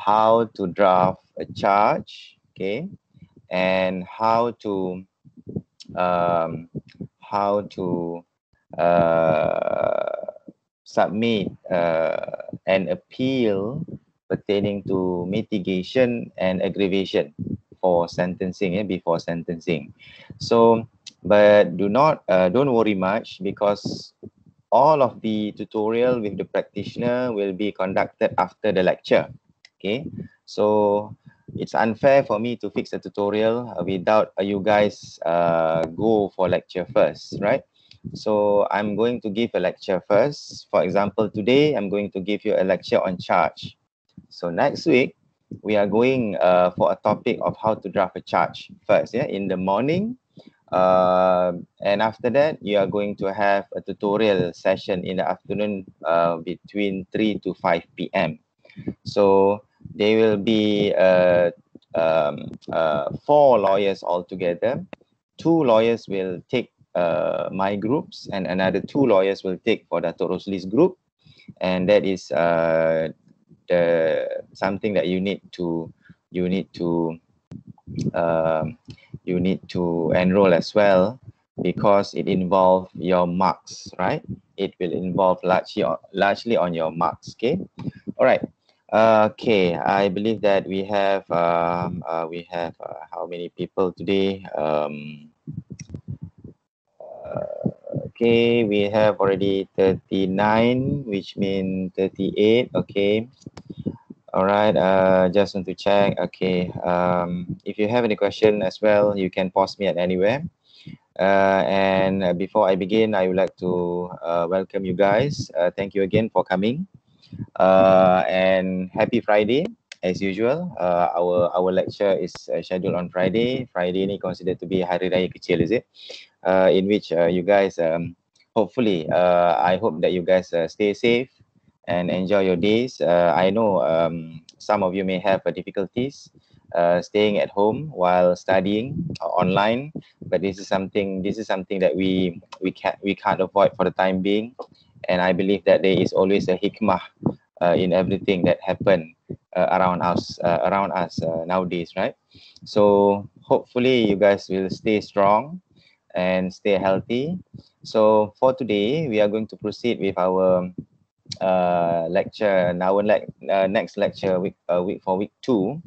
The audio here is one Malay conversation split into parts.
how to draft a charge, okay, and um, how to submit an appeal pertaining to mitigation and aggravation for sentencing, before sentencing. So, but don't worry much, because all of the tutorial with the practitioner will be conducted after the lecture. Okay, so it's unfair for me to fix a tutorial without you guys go for lecture first, right? So I'm going to give a lecture first. For example, today I'm going to give you a lecture on charge. So next week we are going for a topic of how to draft a charge first, in the morning. And after that, you are going to have a tutorial session in the afternoon between 3 to 5 p.m. So there will be 4 lawyers altogether. 2 lawyers will take my groups, and another 2 lawyers will take for Dato' Rosli's group. And that is the something that you need to um, you need to enroll as well, because it involves your marks, right? It will involve largely on your marks. Okay, all right. Okay, I believe that we have how many people today? Okay, we have already 39, which means 38. Okay. All right, just want to check. Okay, if you have any question as well, you can pause me at anywhere. And before I begin, I would like to welcome you guys. Thank you again for coming. And happy Friday, as usual. Our lecture is scheduled on Friday. Friday ni considered to be Hari Raya Kecil, is it? In which you guys, hopefully, I hope that you guys stay safe and enjoy your days. I know some of you may have difficulties staying at home while studying online, but this is something that we can't avoid for the time being. And I believe that there is always a hikmah in everything that happen around us nowadays, right? So hopefully you guys will stay strong and stay healthy. So for today, we are going to proceed with our lecture, now next lecture, week for week 2,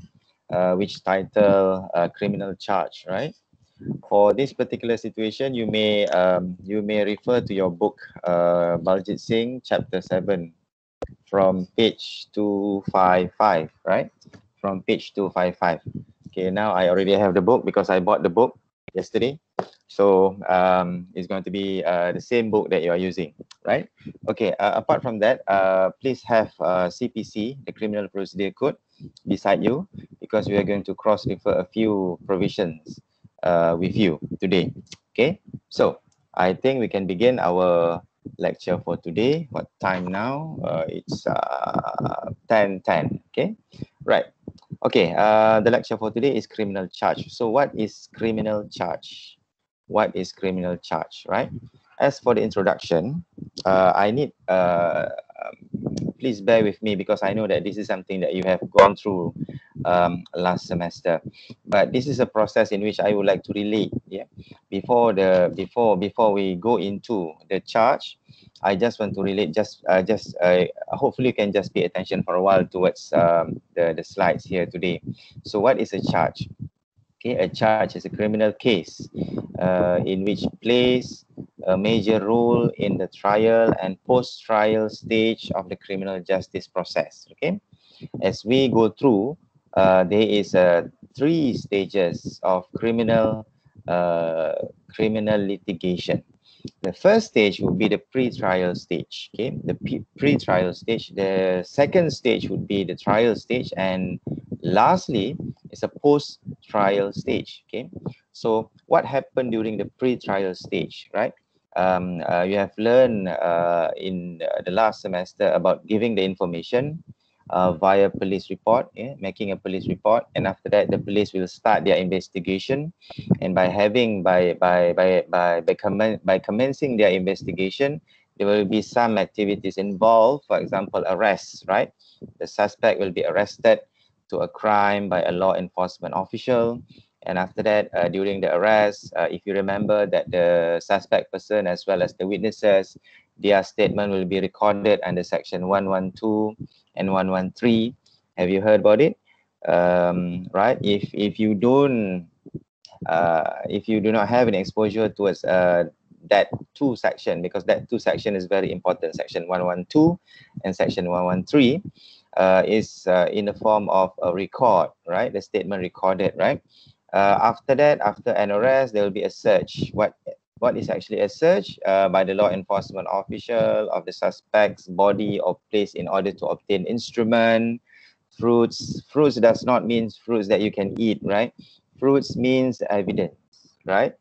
which title criminal charge, right? For this particular situation, you may refer to your book, Baljit Singh, chapter 7, from page 255, right? From page 255. Okay, now I already have the book because I bought the book yesterday. So it's going to be the same book that you are using, right? Okay, apart from that, please have CPC, the Criminal Procedure Code, beside you, because we are going to cross-refer a few provisions with you today. Okay, so I think we can begin our lecture for today. What time now? It's 10:10. Okay, right. Okay, the lecture for today is criminal charge. So what is criminal charge? What is criminal charge, right? As for the introduction, I need, please bear with me, because I know that this is something that you have gone through last semester. But this is a process in which I would like to relate, before we go into the charge. I just want to relate, hopefully you can just pay attention for a while towards the slides here today. So what is a charge? Okay, a charge is a criminal case in which plays a major role in the trial and post-trial stage of the criminal justice process. Okay, as we go through, there is 3 stages of criminal litigation. The first stage would be the pre-trial stage. Okay, the pre-trial stage. The second stage would be the trial stage, and lastly is a post-trial stage. Okay, so what happened during the pre-trial stage, right? You have learned in the last semester about giving the information via police report, making a police report, and after that the police will start their investigation. And by commencing their investigation, there will be some activities involved. For example, arrests, right? The suspect will be arrested. to a crime by a law enforcement official. And after that, during the arrest, if you remember that the suspect person as well as the witnesses, their statement will be recorded under section 112 and 113. Have you heard about it? Right? If you don't, if you do not have any exposure towards that two section, because that two section is very important, section 112 and section 113, is in the form of a record, right? The statement recorded, right? After that, after an arrest, there will be a search. What is actually a search? By the law enforcement official of the suspect's body or place in order to obtain instrument, fruits. Fruits does not mean fruits that you can eat, right? Fruits means evidence, right?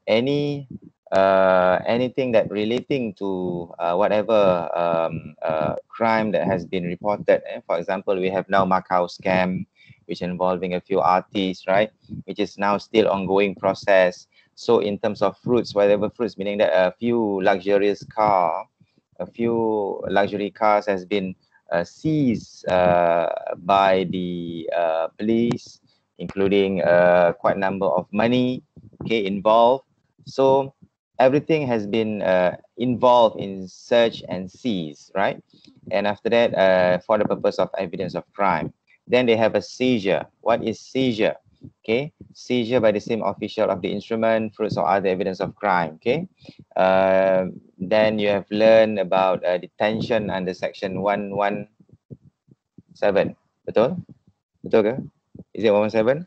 Anything that relating to whatever crime that has been reported. For example, we have now Macau scam, which involving a few artists, right? Which is now still ongoing process. So in terms of fruits, whatever fruits, meaning that a few luxurious luxury cars has been seized by the police, including quite a number of money, okay, involved. So everything has been involved in search and seize, right? And after that, for the purpose of evidence of crime. Then they have a seizure. What is seizure? Okay, seizure by the same official of the instrument, fruits, or other evidence of crime. Okay, then you have learned about detention under section 117. Betul? Betul ke? Is it 117?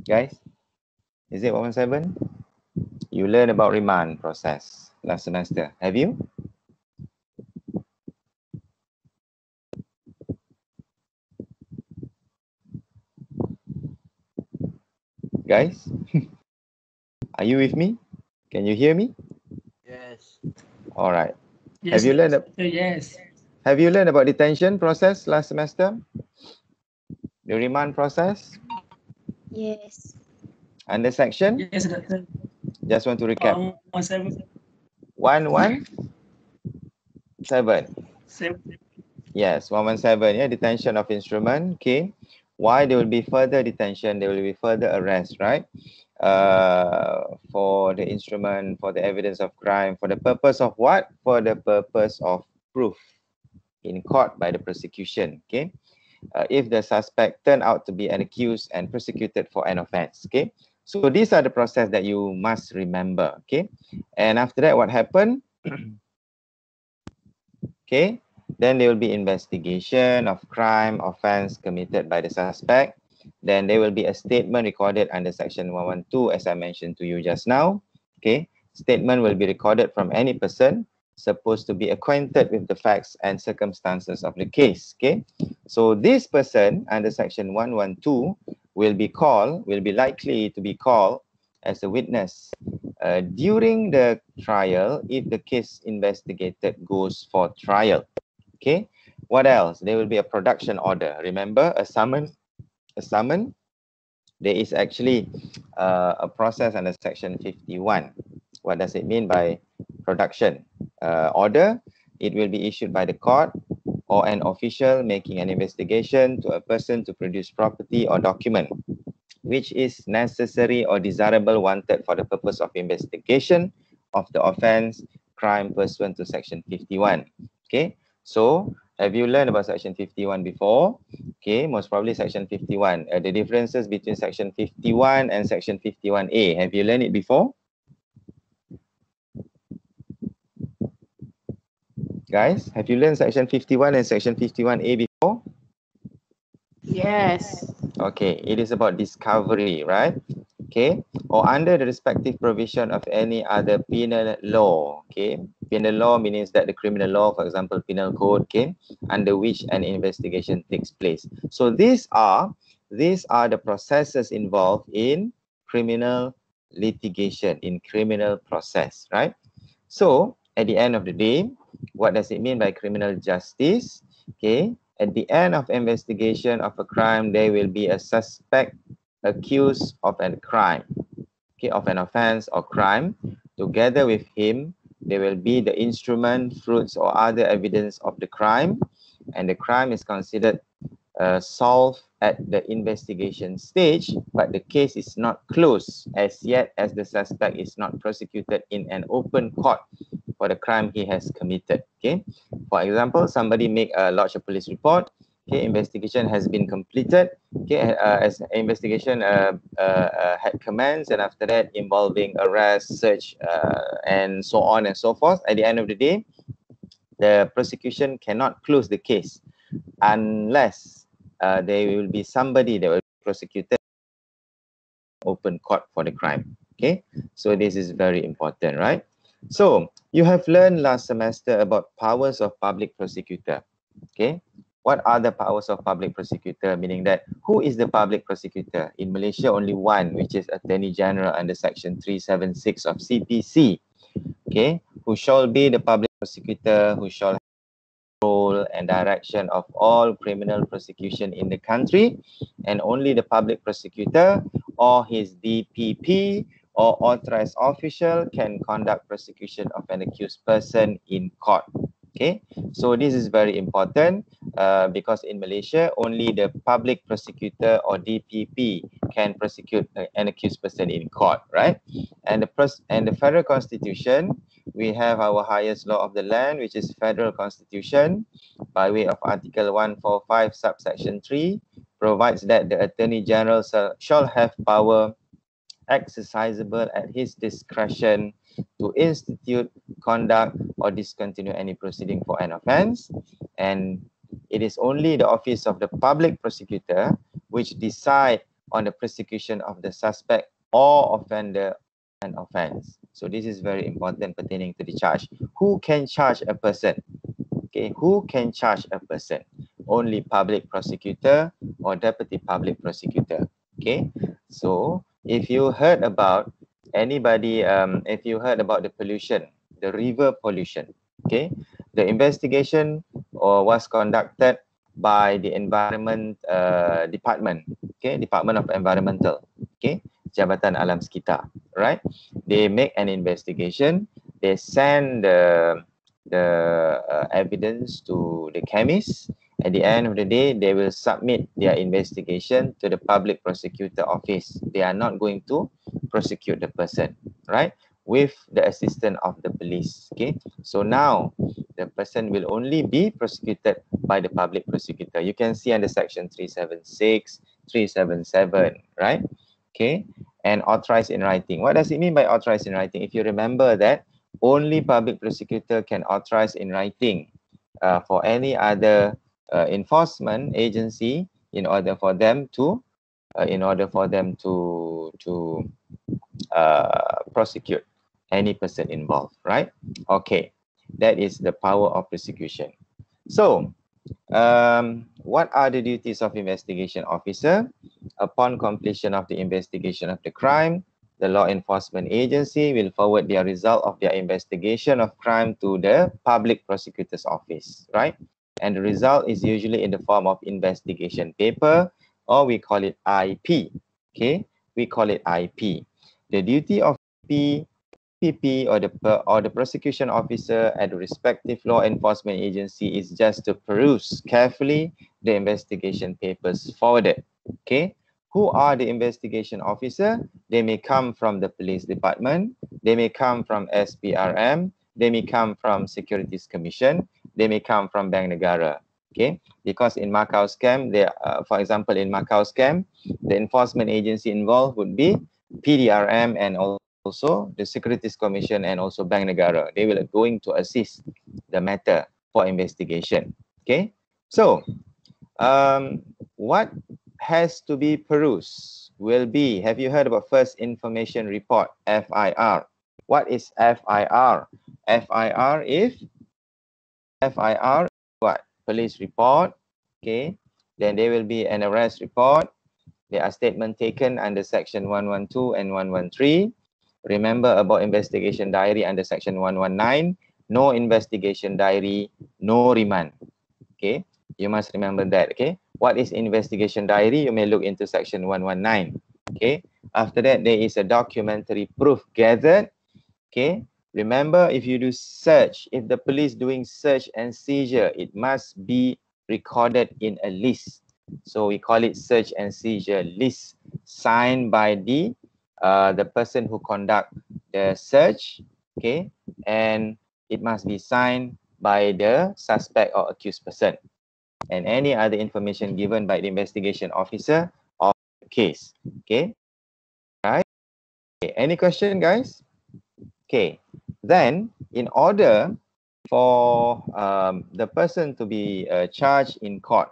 Guys, is it 117? You learn about remand process last semester. Have you? Guys, are you with me? Can you hear me? Yes. All right. Yes, Have you learned? yes. Have you learned about detention process last semester? The remand process? Yes. Under section? Yes, Doctor. Just want to recap. 117. 117. Yes, 117. Yeah, detention of instrument. Okay. Why there will be further detention? There will be further arrest, right? For the instrument, for the evidence of crime, for the purpose of what? For the purpose of proof in court by the prosecution. Okay. If the suspect turned out to be an accused and prosecuted for an offense. Okay. So these are the process that you must remember. Okay. And after that, what happened? Okay. Then there will be investigation of crime, offense committed by the suspect. Then there will be a statement recorded under section 112, as I mentioned to you just now. Okay. Statement will be recorded from any person supposed to be acquainted with the facts and circumstances of the case. Okay. So this person under section 112 will be likely to be called as a witness during the trial if the case investigated goes for trial. Okay. What else? There will be a production order. Remember, a summon. There is actually a process under section 51. What does it mean by production order? It will be issued by the court or an official making an investigation to a person to produce property or document which is necessary or desirable wanted for the purpose of investigation of the offense crime pursuant to section 51. Okay, so have you learned about section 51 before? Okay, most probably section 51. The differences between section 51 and section 51A. Have you learned it before? Guys, have you learned section 51 and section 51A before? Yes. Okay, it is about discovery, right? Okay, or under the respective provision of any other penal law. Okay, penal law means that the criminal law, for example, penal code, okay, under which an investigation takes place. So these are the processes involved in criminal litigation, in criminal process, right? So at the end of the day, what does it mean by criminal justice? Okay, at the end of investigation of a crime, there will be a suspect accused of a crime, okay, of an offense or crime. Together with him, there will be the instrument, fruits, or other evidence of the crime. and the crime is considered solved at the investigation stage, but the case is not closed as yet as the suspect is not prosecuted in an open court for the crime he has committed. Okay, for example, somebody lodge a police report. Okay, investigation has been completed. Okay, as investigation had commenced, and after that, involving arrest, search, and so on and so forth. At the end of the day, the prosecution cannot close the case unless there will be somebody that will be prosecuted open court for the crime. Okay, so this is very important, right? So you have learned last semester about powers of public prosecutor. Okay, what are the powers of public prosecutor? Meaning that who is the public prosecutor? In Malaysia, only one, which is Attorney General under Section 376 of CPC. Okay, who shall be the public prosecutor, who shall have control and direction of all criminal prosecution in the country, and only the public prosecutor or his DPP or authorized official can conduct prosecution of an accused person in court. Okay, so this is very important because in Malaysia, only the public prosecutor or DPP can prosecute an accused person in court, right? And the federal constitution, we have our highest law of the land, which is federal constitution, by way of Article 145, subsection 3, provides that the Attorney General shall have power exercisable at his discretion to institute, conduct, or discontinue any proceeding for an offence. And it is only the office of the public prosecutor which decide on the prosecution of the suspect or offender an offence. So this is very important pertaining to the charge. Who can charge a person? Okay, who can charge a person? Only public prosecutor or deputy public prosecutor. Okay, so if you heard about if you heard about the pollution, the river pollution, okay, the investigation was conducted by the Environment Department, okay, Department of Environmental, okay, Jabatan Alam Sekitar, right? They make an investigation, they send the evidence to the chemist. At the end of the day, they will submit their investigation to the public prosecutor office. They are not going to prosecute the person, right? With the assistance of the police. Okay, so now the person will only be prosecuted by the public prosecutor. You can see under section 376, 377, right? Okay, and authorized in writing. What does it mean by authorized in writing? If you remember that only public prosecutor can authorize in writing for any other enforcement agency in order for them to prosecute any person involved, right? Okay, that is the power of prosecution. So what are the duties of investigation officer? Upon completion of the investigation of the crime, the law enforcement agency will forward their result of their investigation of crime to the public prosecutor's office, right? And the result is usually in the form of investigation paper, or we call it IP. Okay, we call it IP. The duty of PP or the prosecution officer at the respective law enforcement agency is just to peruse carefully the investigation papers forwarded. Okay, who are the investigation officer? They may come from the police department, they may come from SPRM, they may come from Securities Commission, they may come from Bank Negara. Okay, because in Macau scam, for example, in Macau scam, the enforcement agency involved would be PDRM and also the Securities Commission and also Bank Negara. They will going to assist the matter for investigation. Okay, so what has to be perused will be, have you heard about First Information Report, FIR? What is FIR? FIR is what? Police report, okay? Then there will be an arrest report. There are statements taken under section 112 and 113. Remember about investigation diary under section 119. No investigation diary, no remand. Okay, you must remember that. Okay, what is investigation diary? You may look into section 119. Okay, after that, there is a documentary proof gathered. Okay, remember if you do search, if the police doing search and seizure, it must be recorded in a list. So we call it search and seizure list, signed by the person who conduct the search, okay, and it must be signed by the suspect or accused person, and any other information given by the investigation officer of the case. Okay, right? Okay. Any question, guys? Okay, then in order for the person to be charged in court,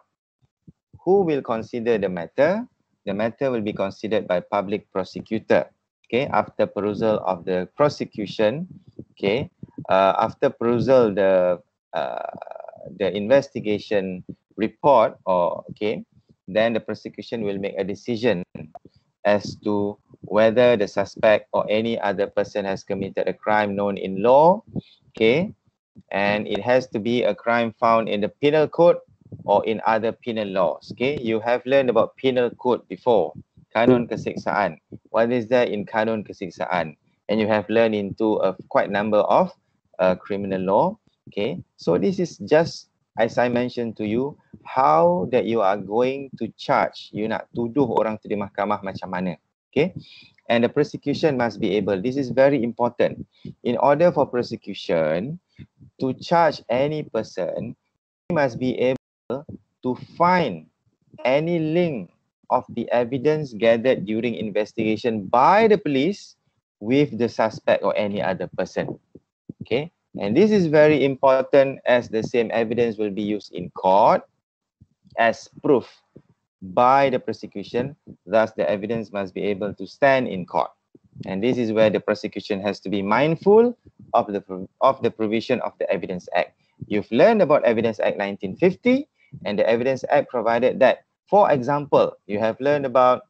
who will consider the matter? The matter will be considered by public prosecutor. Okay, after perusal of the prosecution, okay, after perusal the investigation report, or okay, then the prosecution will make a decision as to whether the suspect or any other person has committed a crime known in law, okay, and it has to be a crime found in the penal code or in other penal laws. Okay, you have learned about penal code before, kanun kesiksaan. What is there in kanun kesiksaan? And you have learned into a quite number of criminal law. Okay, so this is just, as I mentioned to you, how that you are going to charge. You nak tuduh orang tu di mahkamah macam mana. Okay, and the prosecution must be able, this is very important, in order for prosecution to charge any person, he must be able to find any link of the evidence gathered during investigation by the police with the suspect or any other person. Okay, and this is very important, as the same evidence will be used in court as proof by the prosecution. Thus, the evidence must be able to stand in court. And this is where the prosecution has to be mindful of the provision of the Evidence Act. You've learned about Evidence Act 1950, and the Evidence Act provided that, for example, you have learned about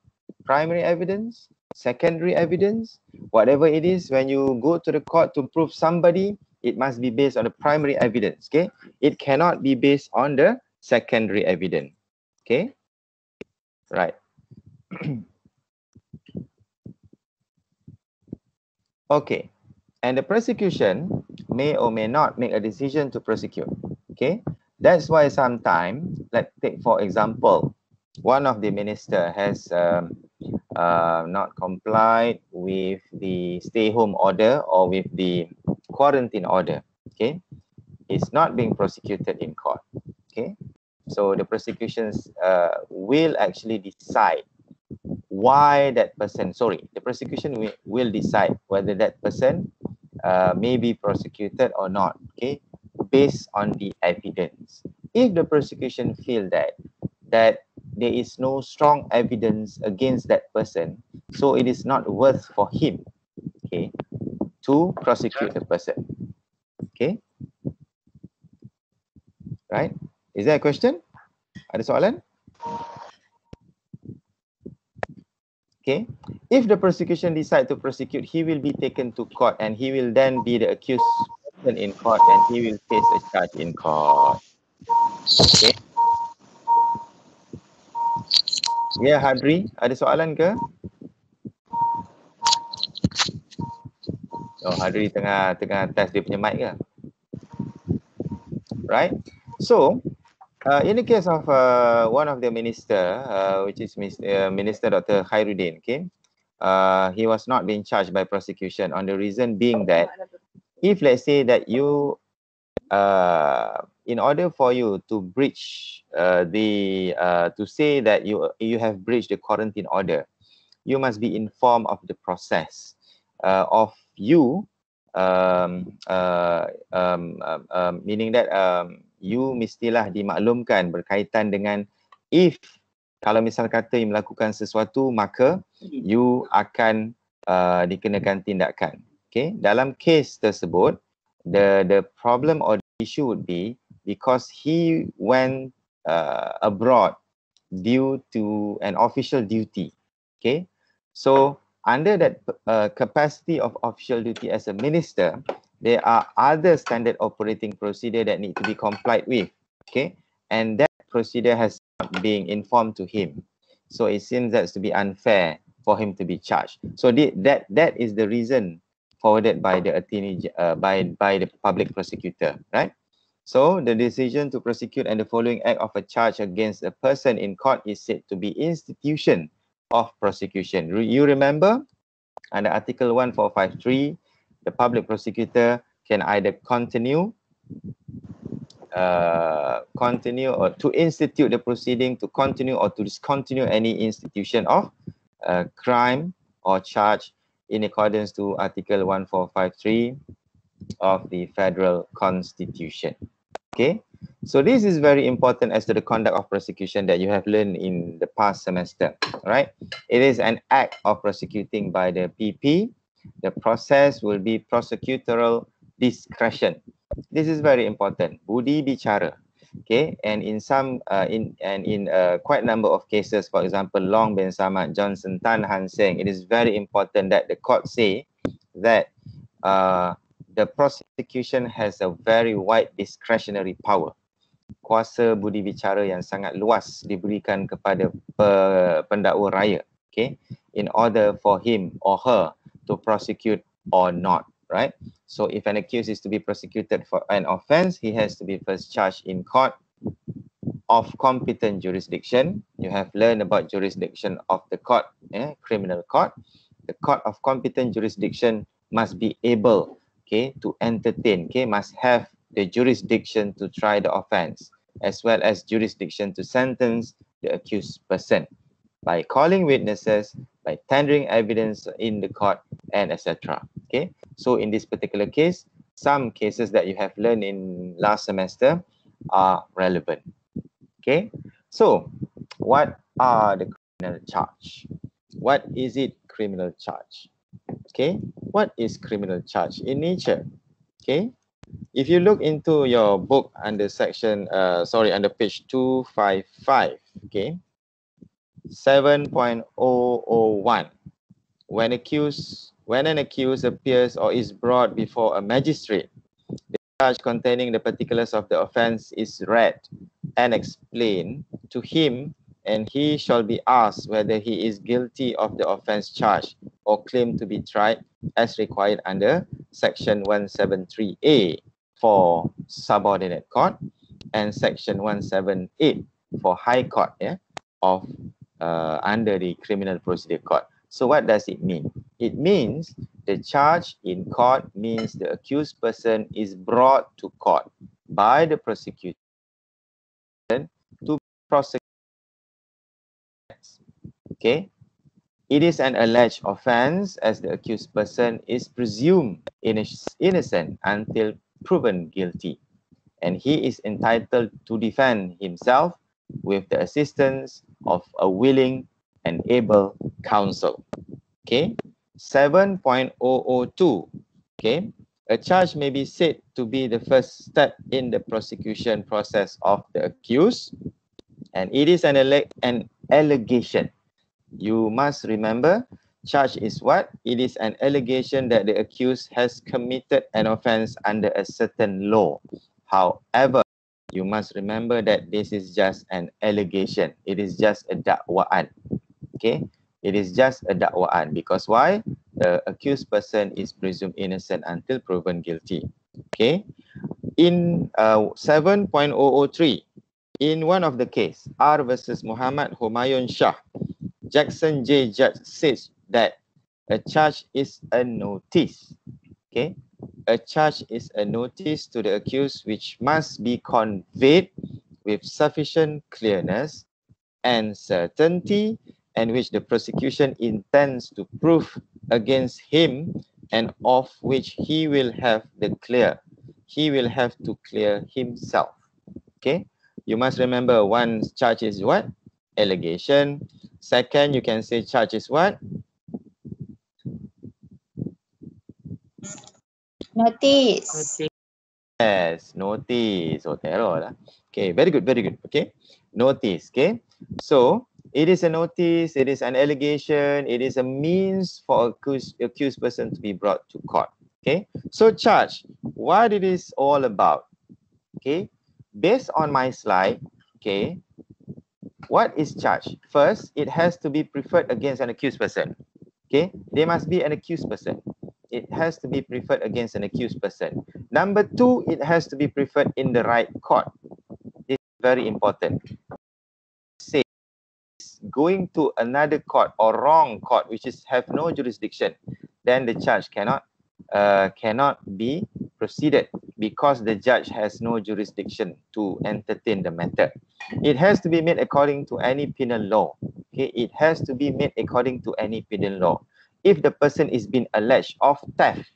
primary evidence, secondary evidence, whatever it is, when you go to the court to prove somebody, it must be based on the primary evidence, okay? It cannot be based on the secondary evidence, okay? Right. Okay, and the prosecution may or may not make a decision to prosecute. Okay, that's why sometimes, let's take for example, one of the minister has not complied with the stay-home order or with the quarantine order. Okay, it's not being prosecuted in court. Okay, so the prosecutions will actually decide why that person, the prosecution will decide whether that person may be prosecuted or not, okay, based on the evidence. If the prosecution feel that there is no strong evidence against that person, so it is not worth for him, okay, to prosecute the person. Okay, right? Is there a question? Ada soalan? Okay, if the prosecution decide to prosecute, he will be taken to court and he will then be the accused person in court and he will face a charge in court. Okay. Ya, Hadri, ada soalan ke? Oh, Hadri tengah test dia punya mic ke? Right? So, in the case of one of the minister, which is Minister Dr. Khairuddin, okay, he was not being charged by prosecution on the reason being that if let's say that you, in order for you to breach to say that you have breached the quarantine order, you must be informed of the process of you, meaning that you mestilah dimaklumkan berkaitan dengan if kalau misal kata you melakukan sesuatu, maka you akan dikenakan tindakan. Okay, dalam kes tersebut, the problem or the issue would be because he went abroad due to an official duty. Okay, so under that capacity of official duty as a minister, there are other standard operating procedure that need to be complied with. Okay, and that procedure has not been informed to him, so it seems that's to be unfair for him to be charged. So that is the reason forwarded by the attorney by the public prosecutor, right? So the decision to prosecute and the following act of a charge against a person in court is said to be institution of prosecution. You remember under Article 1453, the public prosecutor can either continue or to institute the proceeding, to continue or to discontinue any institution of crime or charge in accordance to Article 1453 of the Federal Constitution. Okay, so this is very important as to the conduct of prosecution that you have learned in the past semester, right? It is an act of prosecuting by the PP. The process will be prosecutorial discretion. This is very important. Budi bicara. Okay, and in some in quite a number of cases, for example, Long bin Samad, Johnson, Tan Han Seng, it is very important that the court say that the prosecution has a very wide discretionary power. Kuasa budi bicara yang sangat luas diberikan kepada pendakwa raya, okay, in order for him or her to prosecute or not, right? So if an accused is to be prosecuted for an offense, he has to be first charged in court of competent jurisdiction. You have learned about jurisdiction of the court, criminal court. The court of competent jurisdiction must be able, okay, to entertain, okay, must have the jurisdiction to try the offense, as well as jurisdiction to sentence the accused person by calling witnesses, by tendering evidence in the court, and etc. Okay, so in this particular case, some cases that you have learned in last semester are relevant. Okay, so what are the criminal charge? What is it criminal charge? Okay, what is criminal charge in nature? Okay, if you look into your book under section, under page 255, okay, 7.001, when an accused appears or is brought before a magistrate, the charge containing the particulars of the offense is read and explained to him, and he shall be asked whether he is guilty of the offense charged or claimed to be tried as required under section 173A for subordinate court and section 178 for high court, of under the criminal procedure court. So what does it mean? It means the charge in court means the accused person is brought to court by the prosecutor to prosecute. Okay, it is an alleged offense as the accused person is presumed innocent until proven guilty, and he is entitled to defend himself with the assistance of a willing and able counsel. Okay, 7.002. Okay, a charge may be said to be the first step in the prosecution process of the accused, and it is an allegation. You must remember, charge is what? It is an allegation that the accused has committed an offense under a certain law. However, you must remember that this is just an allegation. It is just a dakwaan. Okay, it is just a dakwaan. Because why? The accused person is presumed innocent until proven guilty. Okay, in 7.003, in one of the case, R versus Muhammad Humayun Shah, Jackson J. Judge says that a charge is a notice. Okay, a charge is a notice to the accused which must be conveyed with sufficient clearness and certainty, and which the prosecution intends to prove against him, and of which he will have to clear himself. Okay, you must remember, one charge is what? Allegation. Second, you can say charge is what? Notice. Yes, notice. Oh, terror lah. Okay, very good, very good. Okay, notice. Okay, so it is a notice, it is an allegation, it is a means for accused person to be brought to court. Okay, so charge, what it is all about. Okay, based on my slide, okay, what is charge? First, it has to be preferred against an accused person. Okay, they must be an accused person. It has to be preferred against an accused person. Number two, it has to be preferred in the right court. This is very important. Say going to another court or wrong court which is have no jurisdiction, then the charge cannot be proceeded because the judge has no jurisdiction to entertain the matter. It has to be made according to any penal law. Okay, it has to be made according to any penal law. If the person is being alleged of theft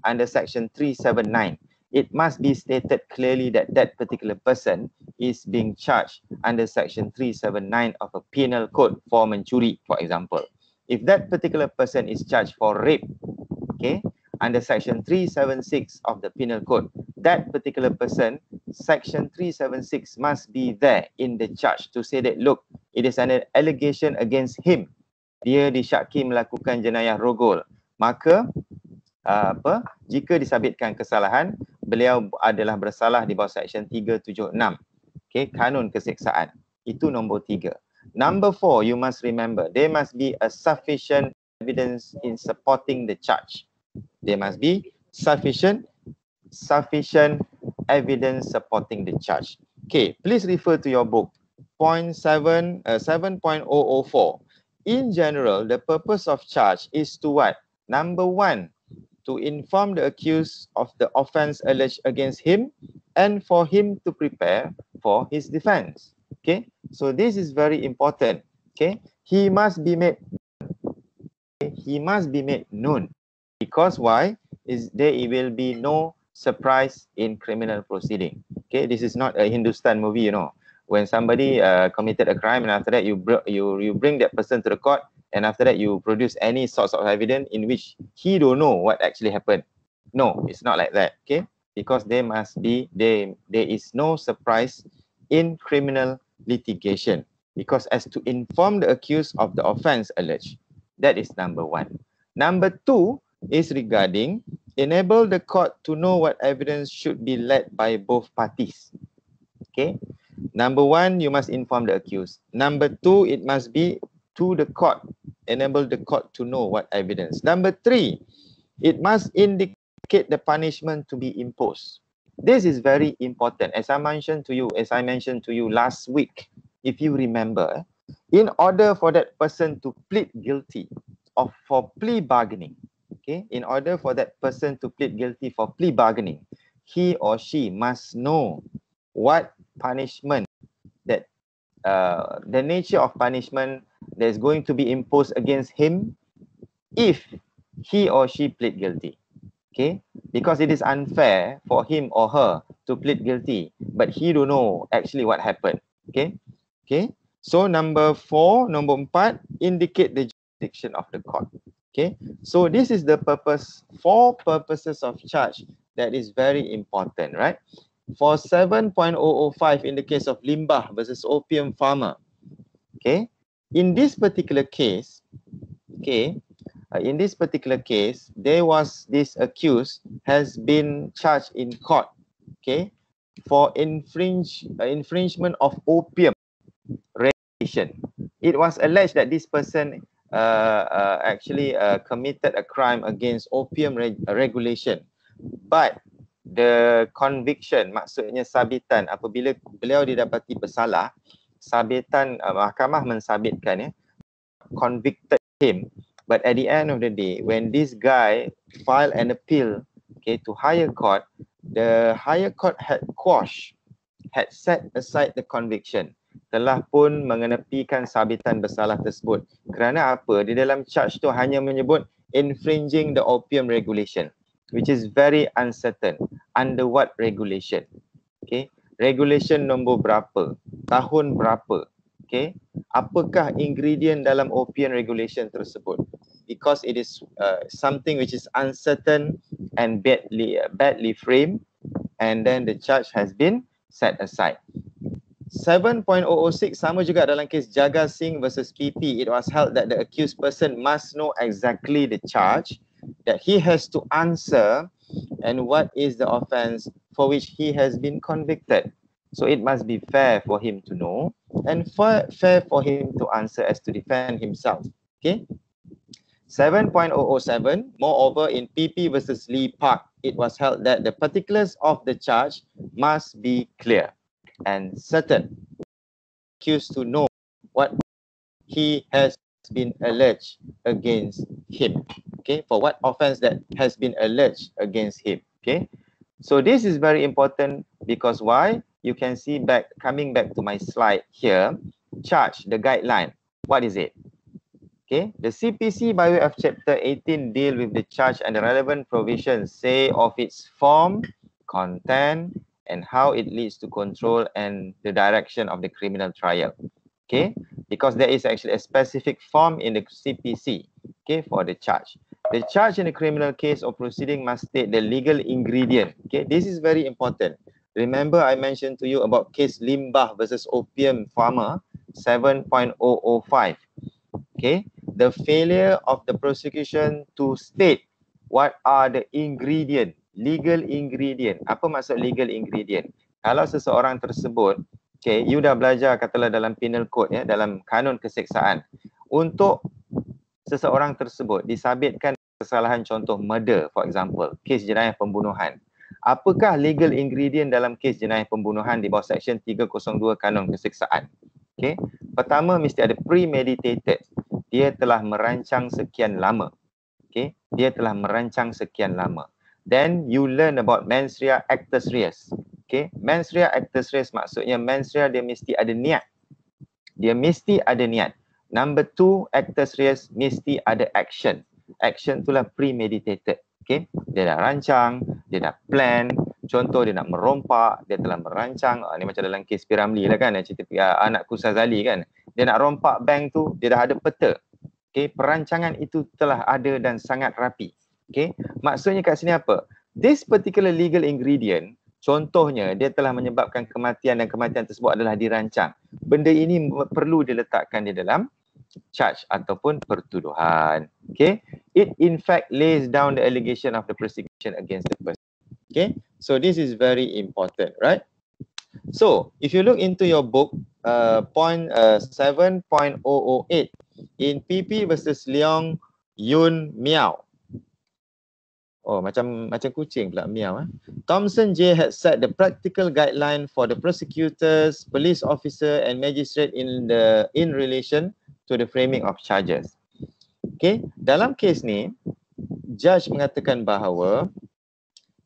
under section 379, it must be stated clearly that that particular person is being charged under section 379 of a penal code for mencuri, for example. If that particular person is charged for rape, okay, under section 376 of the penal code, that particular person, section 376 must be there in the charge to say that, look, it is an allegation against him. Dia disyaki melakukan jenayah rogol. Maka jika disabitkan kesalahan, beliau adalah bersalah di bawah section 376. Okay, kanun keseksaan. Itu nombor 3. Number 4, you must remember, there must be a sufficient evidence in supporting the charge. There must be sufficient evidence supporting the charge. Okay, please refer to your book, 7.004. In general, the purpose of charge is to what? Number 1, to inform the accused of the offense alleged against him and for him to prepare for his defense. Okay, so this is very important. Okay, he must be made known. Because why? There will be no surprise in criminal proceeding. Okay, this is not a Hindustan movie, you know. When somebody committed a crime and after that you bring that person to the court and after that you produce any sorts of evidence in which he don't know what actually happened. No, it's not like that. Okay, because there is no surprise in criminal litigation, because as to inform the accused of the offense alleged. That is number 1. Number 2 is regarding enable the court to know what evidence should be led by both parties. Okay. Number 1, you must inform the accused. Number 2, it must be to the court, enable the court to know what evidence. Number 3, it must indicate the punishment to be imposed. This is very important. As I mentioned to you last week, if you remember, in order for that person to plead guilty or for plea bargaining, okay, in order for that person to plead guilty for plea bargaining, he or she must know what punishment that the nature of punishment that is going to be imposed against him if he or she plead guilty. Okay, because it is unfair for him or her to plead guilty, but he don't know actually what happened. Okay, so number 4, indicate the jurisdiction of the court. Okay, so this is the purpose, 4 purposes of charge that is very important, right? For 7.005 in the case of Limbah versus Opium Farmer, okay, in this particular case, there was this accused has been charged in court, okay, for infringement of opium regulation. It was alleged that this person actually committed a crime against opium regulation, but the conviction, maksudnya sabitan, apabila beliau didapati bersalah, sabitan mahkamah mensabitkan, convicted him. But at the end of the day, when this guy filed an appeal, okay, to higher court, the higher court had set aside the conviction, telah pun mengenepikan sabitan bersalah tersebut. Kerana apa? Di dalam charge tu hanya menyebut infringing the opium regulation, which is very uncertain. Under what regulation? Okay, regulation nombor berapa? Tahun berapa? Okay, apakah ingredient dalam opium regulation tersebut? Because it is something which is uncertain and badly framed, and then the charge has been set aside. 7.006 sama juga dalam kes Jaga Singh versus PP. It was held that the accused person must know exactly the charge that he has to answer and what is the offense for which he has been convicted. So it must be fair for him to know and fair for him to answer as to defend himself. Okay. 7.007, moreover, in PP versus Lee Park, it was held that the particulars of the charge must be clear and certain. Accused to know what he has been alleged against him. Okay, for what offense that has been alleged against him. Okay, so this is very important because why? You can see coming back to my slide here, charge, the guideline. What is it? Okay, the CPC by way of chapter 18 deal with the charge and the relevant provisions say of its form, content, and how it leads to control and the direction of the criminal trial. Okay, because there is actually a specific form in the CPC, okay, for the charge. The charge in a criminal case or proceeding must state the legal ingredient. Okay, this is very important. Remember I mentioned to you about case Limbah versus Opium Farmer 7.005. Okay, the failure of the prosecution to state what are the ingredient, legal ingredient. Apa maksud legal ingredient? Kalau seseorang tersebut, okay, you dah belajar katalah dalam penal code ya, dalam kanun keseksaan, untuk seseorang tersebut disabitkan kesalahan contoh murder, for example, kes jenayah pembunuhan. Apakah legal ingredient dalam kes jenayah pembunuhan di bawah section 302 kanun keseksaan? Okay, pertama mesti ada premeditated. Dia telah merancang sekian lama. Okay, dia telah merancang sekian lama. Then you learn about mens rea actus reus. Okay, mens rea actus reus maksudnya mens rea dia mesti ada niat. Dia mesti ada niat. Number 2, actus reus mesti ada action. Action itulah premeditated. Okay, dia dah rancang, dia dah plan. Contoh dia nak merompak, dia telah merancang. Ni macam dalam kes Piramli lah kan, cerita anakku Sazali kan. Dia nak rompak bank tu, dia dah ada peta. Okay, perancangan itu telah ada dan sangat rapi. Okay, maksudnya kat sini apa? This particular legal ingredient, contohnya dia telah menyebabkan kematian dan kematian tersebut adalah dirancang. Benda ini perlu diletakkan di dalam charge ataupun pertuduhan. Okay, it in fact lays down the allegation of the prosecution against the person. Okay, so this is very important, right? So if you look into your book, point 7.008 in PP versus Leong Yun Miao. Oh, macam kucing pula Miao. Thomson J had set the practical guideline for the prosecutors, police officer, and magistrate in relation to the framing of charges. Okay, dalam kes ni, judge mengatakan bahawa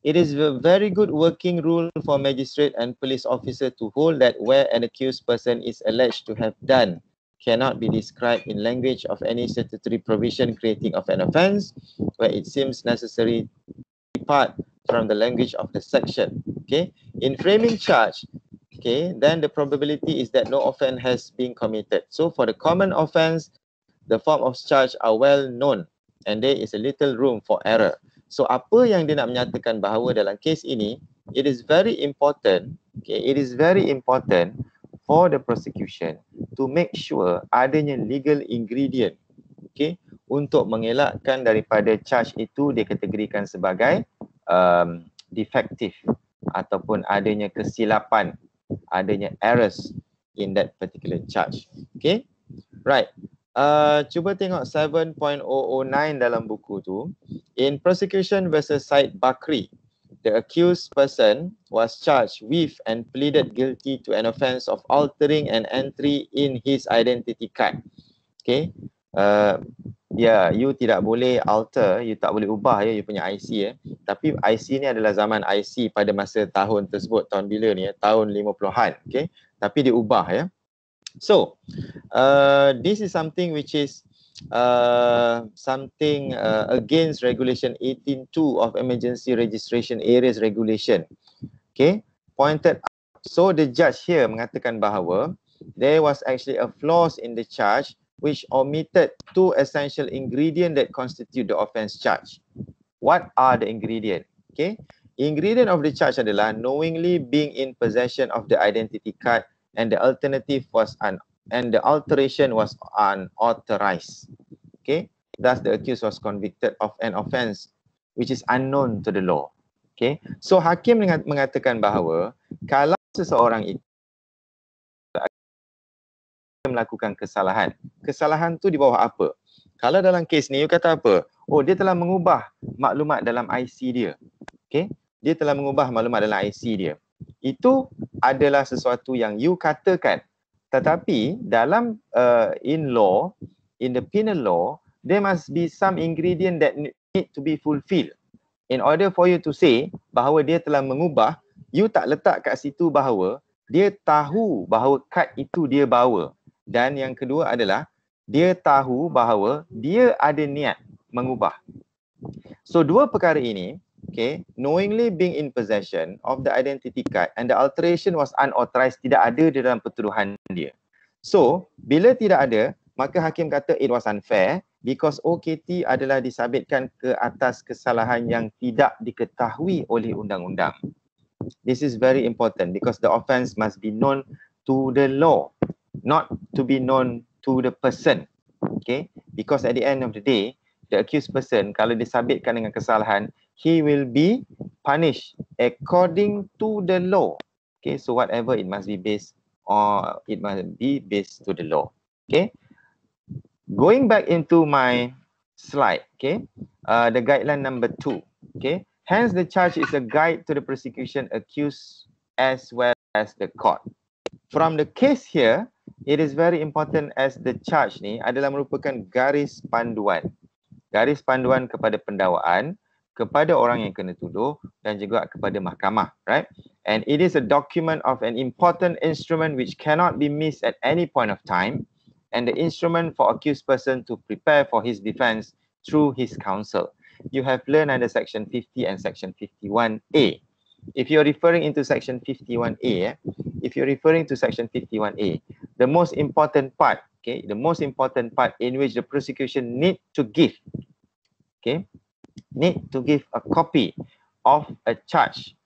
it is a very good working rule for magistrate and police officer to hold that where an accused person is alleged to have done cannot be described in language of any statutory provision creating of an offence where it seems necessary to depart from the language of the section. Okay, in framing charge, okay, then the probability is that no offence has been committed. So for the common offence, the form of charge are well known and there is a little room for error. So apa yang dia nak menyatakan bahawa dalam kes ini, it is very important, okay, it is very important for the prosecution to make sure adanya legal ingredient, okay, untuk mengelakkan daripada charge itu dikategorikan sebagai defective ataupun adanya kesilapan, adanya errors in that particular charge. Okay, right. Cuba tengok 7.009 dalam buku tu. In prosecution versus Said Bakri, the accused person was charged with and pleaded guilty to an offence of altering an entry in his identity card. Okay, you tidak boleh alter, you tak boleh ubah you punya IC Tapi IC ni adalah zaman IC pada masa tahun tersebut, tahun bila ni tahun 50-an. Okay, tapi dia ubah So, this is something which is something against regulation 18.2 of emergency registration areas regulation. Okay, pointed out. So the judge here mengatakan bahawa there was actually a flaws in the charge which omitted two essential ingredients that constitute the offence charge. What are the ingredient? Okay, ingredient of the charge adalah knowingly being in possession of the identity card and the alternative was and the alteration was unauthorized. Okay, thus the accused was convicted of an offence which is unknown to the law. Okay, so hakim mengatakan bahawa kalau seseorang itu melakukan kesalahan tu di bawah apa? Kalau dalam kes ni, you kata apa? Oh, dia telah mengubah maklumat dalam IC dia. Okay? Dia telah mengubah maklumat dalam IC dia. Itu adalah sesuatu yang you katakan. Tetapi dalam in law, in the penal law, there must be some ingredient that need to be fulfilled. In order for you to say bahawa dia telah mengubah, you tak letak kat situ bahawa dia tahu bahawa kad itu dia bawa. Dan yang kedua adalah dia tahu bahawa dia ada niat mengubah. So dua perkara ini, okay, knowingly being in possession of the identity card and the alteration was unauthorized, tidak ada di dalam pertuduhan dia. So bila tidak ada, maka hakim kata it was unfair because OKT adalah disabitkan ke atas kesalahan yang tidak diketahui oleh undang-undang. This is very important because the offence must be known to the law, not to be known to the person. Okay, because at the end of the day, the accused person, kalau disabitkan dengan kesalahan, he will be punished according to the law. Okay, so whatever it must be based on, it must be based to the law. Okay, going back into my slide, okay, the guideline number 2, okay, hence the charge is a guide to the prosecution accused as well as the court. From the case here, it is very important as the charge ni adalah merupakan garis panduan. Garis panduan kepada pendakwaan, kepada orang yang kena tuduh dan juga kepada mahkamah, right? And it is a document of an important instrument which cannot be missed at any point of time, and the instrument for accused person to prepare for his defense through his counsel. You have learned under section 50 and section 51A. If you're referring into section 51A, if you're referring to section 51A, the most important part, okay, the most important part in which the prosecution need to give, okay, need to give a copy of a charge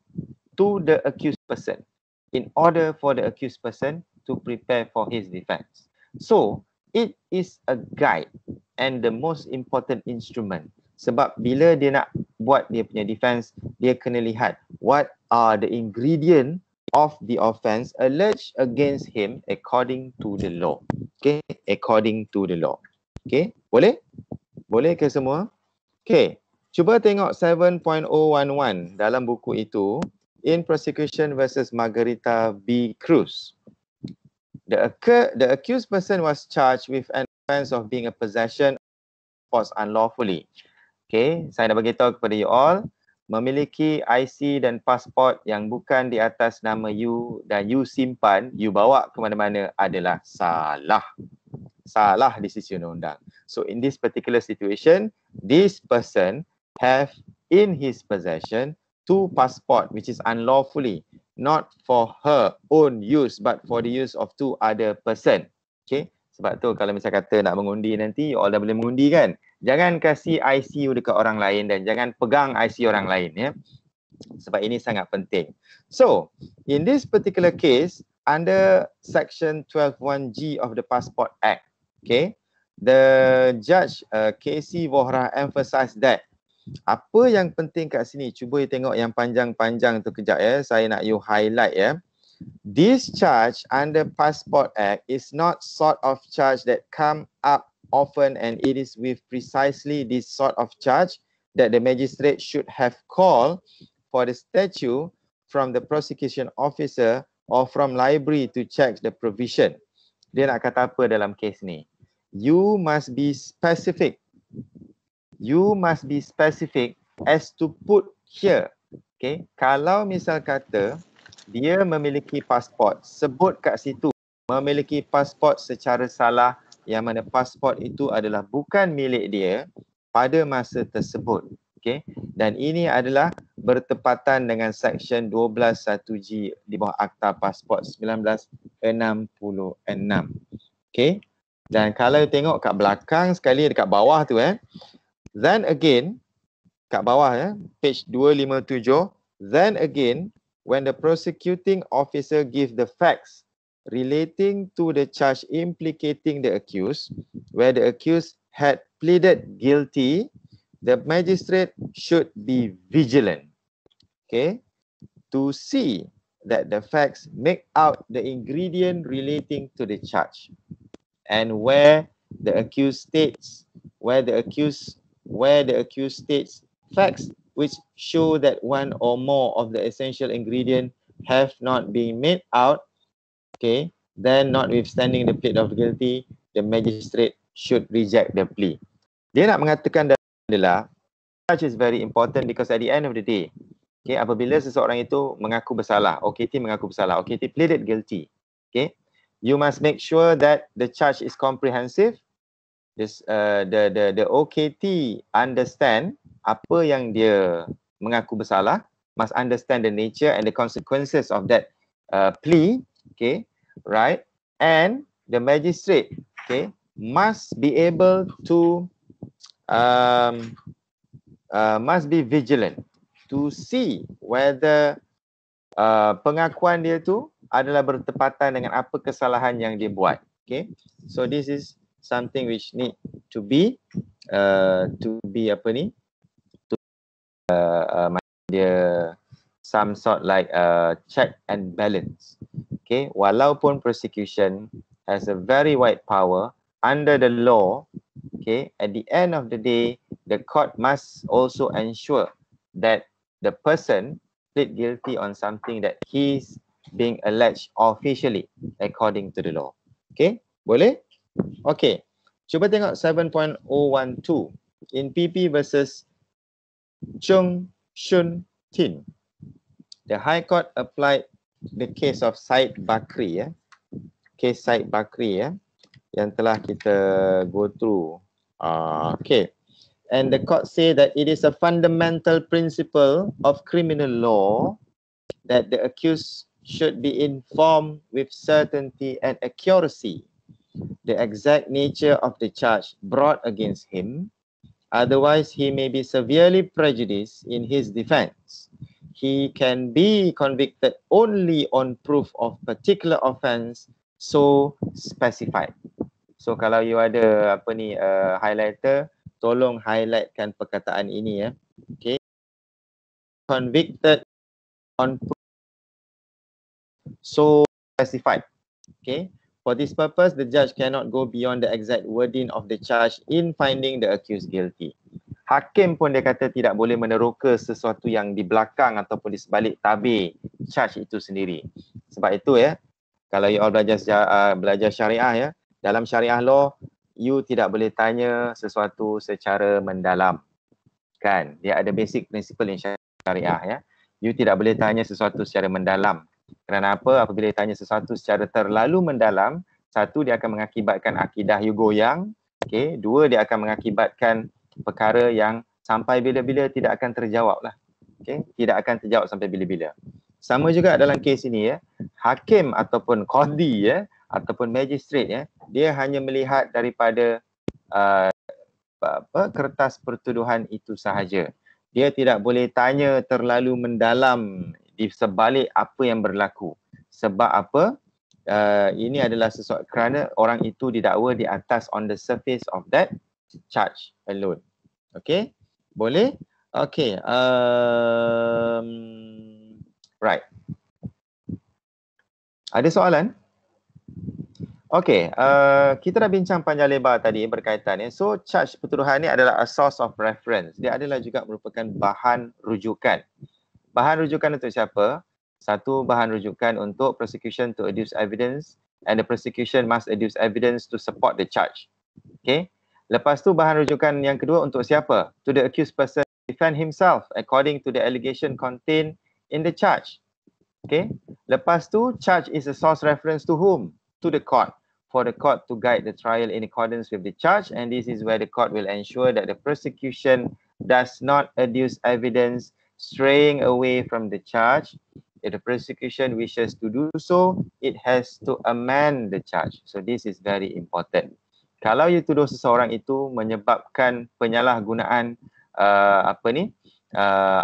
to the accused person in order for the accused person to prepare for his defense. So, it is a guide and the most important instrument. Sebab bila dia nak buat dia punya defense, dia kena lihat what are the ingredient of the offence alleged against him according to the law. Okay, according to the law. Okay, boleh? Boleh ke semua? Okay, cuba tengok 7.011 dalam buku itu, in prosecution versus Margarita B. Cruz. The accused person was charged with an offence of being a possession of passports unlawfully. Okay, saya nak beritahu kepada you all, memiliki IC dan pasport yang bukan di atas nama you dan you simpan, you bawa ke mana-mana adalah salah. Salah di sisi undang-undang. So in this particular situation, this person have in his possession 2 passport which is unlawfully, not for her own use but for the use of 2 other person. Okay, sebab tu kalau misal kata nak mengundi nanti, you all dah boleh mengundi kan? Jangan kasih IC you dekat orang lain dan jangan pegang IC orang lain, ya. Sebab ini sangat penting. So, in this particular case, under section 12(1)G of the Passport Act, okay, the judge KC Vohra emphasized that apa yang penting kat sini, cuba you tengok yang panjang-panjang tu kejap, ya. Saya nak you highlight, ya. This charge under Passport Act is not sort of charge that come up often, and it is with precisely this sort of charge that the magistrate should have called for the statute from the prosecution officer or from library to check the provision. Dia nak kata apa dalam kes ni? You must be specific. You must be specific as to put here. Okay, kalau misal kata dia memiliki pasport, sebut kat situ memiliki pasport secara salah, yang mana pasport itu adalah bukan milik dia pada masa tersebut. Okay, dan ini adalah bertepatan dengan section 12(1)G di bawah Akta Pasport 1966. Okay, dan kalau tengok kat belakang sekali dekat bawah tu, then again kat bawah, page 257, then again when the prosecuting officer give the facts relating to the charge implicating the accused, where the accused had pleaded guilty, the magistrate should be vigilant, okay, to see that the facts make out the ingredient relating to the charge. And where the accused states where the accused states facts which show that one or more of the essential ingredient have not been made out, okay, then notwithstanding the plea of guilty, the magistrate should reject the plea. Dia nak mengatakan adalah charge is very important because at the end of the day, okay, apabila seseorang itu mengaku bersalah, OKT mengaku bersalah, OKT pleaded guilty, okay, you must make sure that the charge is comprehensive. This the OKT understand apa yang dia mengaku bersalah, must understand the nature and the consequences of that plea, okay, right? And the magistrate, okay, must be able to must be vigilant to see whether pengakuan dia tu adalah bertepatan dengan apa kesalahan yang dia buat. Okay, so this is something which need to be apa ni, dia some sort like check and balance. Okay, walaupun prosecution has a very wide power under the law, okay, at the end of the day, the court must also ensure that the person plead guilty on something that he's being alleged officially according to the law. Okay, boleh? Okay, cuba tengok 7.012 in PP versus Chung Shun Tin. The High Court applied the case of Said Bakri, case Said Bakri, yang telah kita go through. Okay, and the court say that it is a fundamental principle of criminal law that the accused should be informed with certainty and accuracy the exact nature of the charge brought against him. Otherwise, he may be severely prejudiced in his defense. He can be convicted only on proof of particular offense so specified. So kalau you ada apa ni highlighter, tolong highlightkan perkataan ini ya. Okay. Convicted on proof so specified. Okay. For this purpose, the judge cannot go beyond the exact wording of the charge in finding the accused guilty. Hakim pun dia kata tidak boleh meneroka sesuatu yang di belakang ataupun di sebalik tabir charge itu sendiri. Sebab itu ya, kalau you all belajar syariah ya, dalam syariah law, you tidak boleh tanya sesuatu secara mendalam. Kan? Dia ada basic principle in syariah ya. You tidak boleh tanya sesuatu secara mendalam. Kerana apa? Apabila ditanya sesuatu secara terlalu mendalam, satu, dia akan mengakibatkan akidah you goyang. Okay. Dua, dia akan mengakibatkan perkara yang sampai bila-bila tidak akan terjawab lah. Okay. Tidak akan terjawab sampai bila-bila. Sama juga dalam kes ini ya, hakim ataupun qadi ya, ataupun magistrate ya, dia hanya melihat daripada kertas pertuduhan itu sahaja. Dia tidak boleh tanya terlalu mendalam di sebalik apa yang berlaku. Sebab apa? Ini adalah sesuatu kerana orang itu didakwa di atas on the surface of that charge alone. Okay? Boleh? Okay. Right. Ada soalan? Okay. Kita dah bincang panjang lebar tadi berkaitan. So, charge pertuduhan ni adalah a source of reference. Dia adalah juga merupakan bahan rujukan. Bahan rujukan untuk siapa? Satu, bahan rujukan untuk prosecution to adduce evidence, and the prosecution must adduce evidence to support the charge. Okay. Lepas tu bahan rujukan yang kedua untuk siapa? To the accused person defend himself according to the allegation contained in the charge. Okay. Lepas tu charge is a source reference to whom? To the court. For the court to guide the trial in accordance with the charge, and this is where the court will ensure that the prosecution does not adduce evidence straying away from the charge. If the prosecution wishes to do so, it has to amend the charge. So this is very important. Kalau you tuduh seseorang itu menyebabkan penyalahgunaan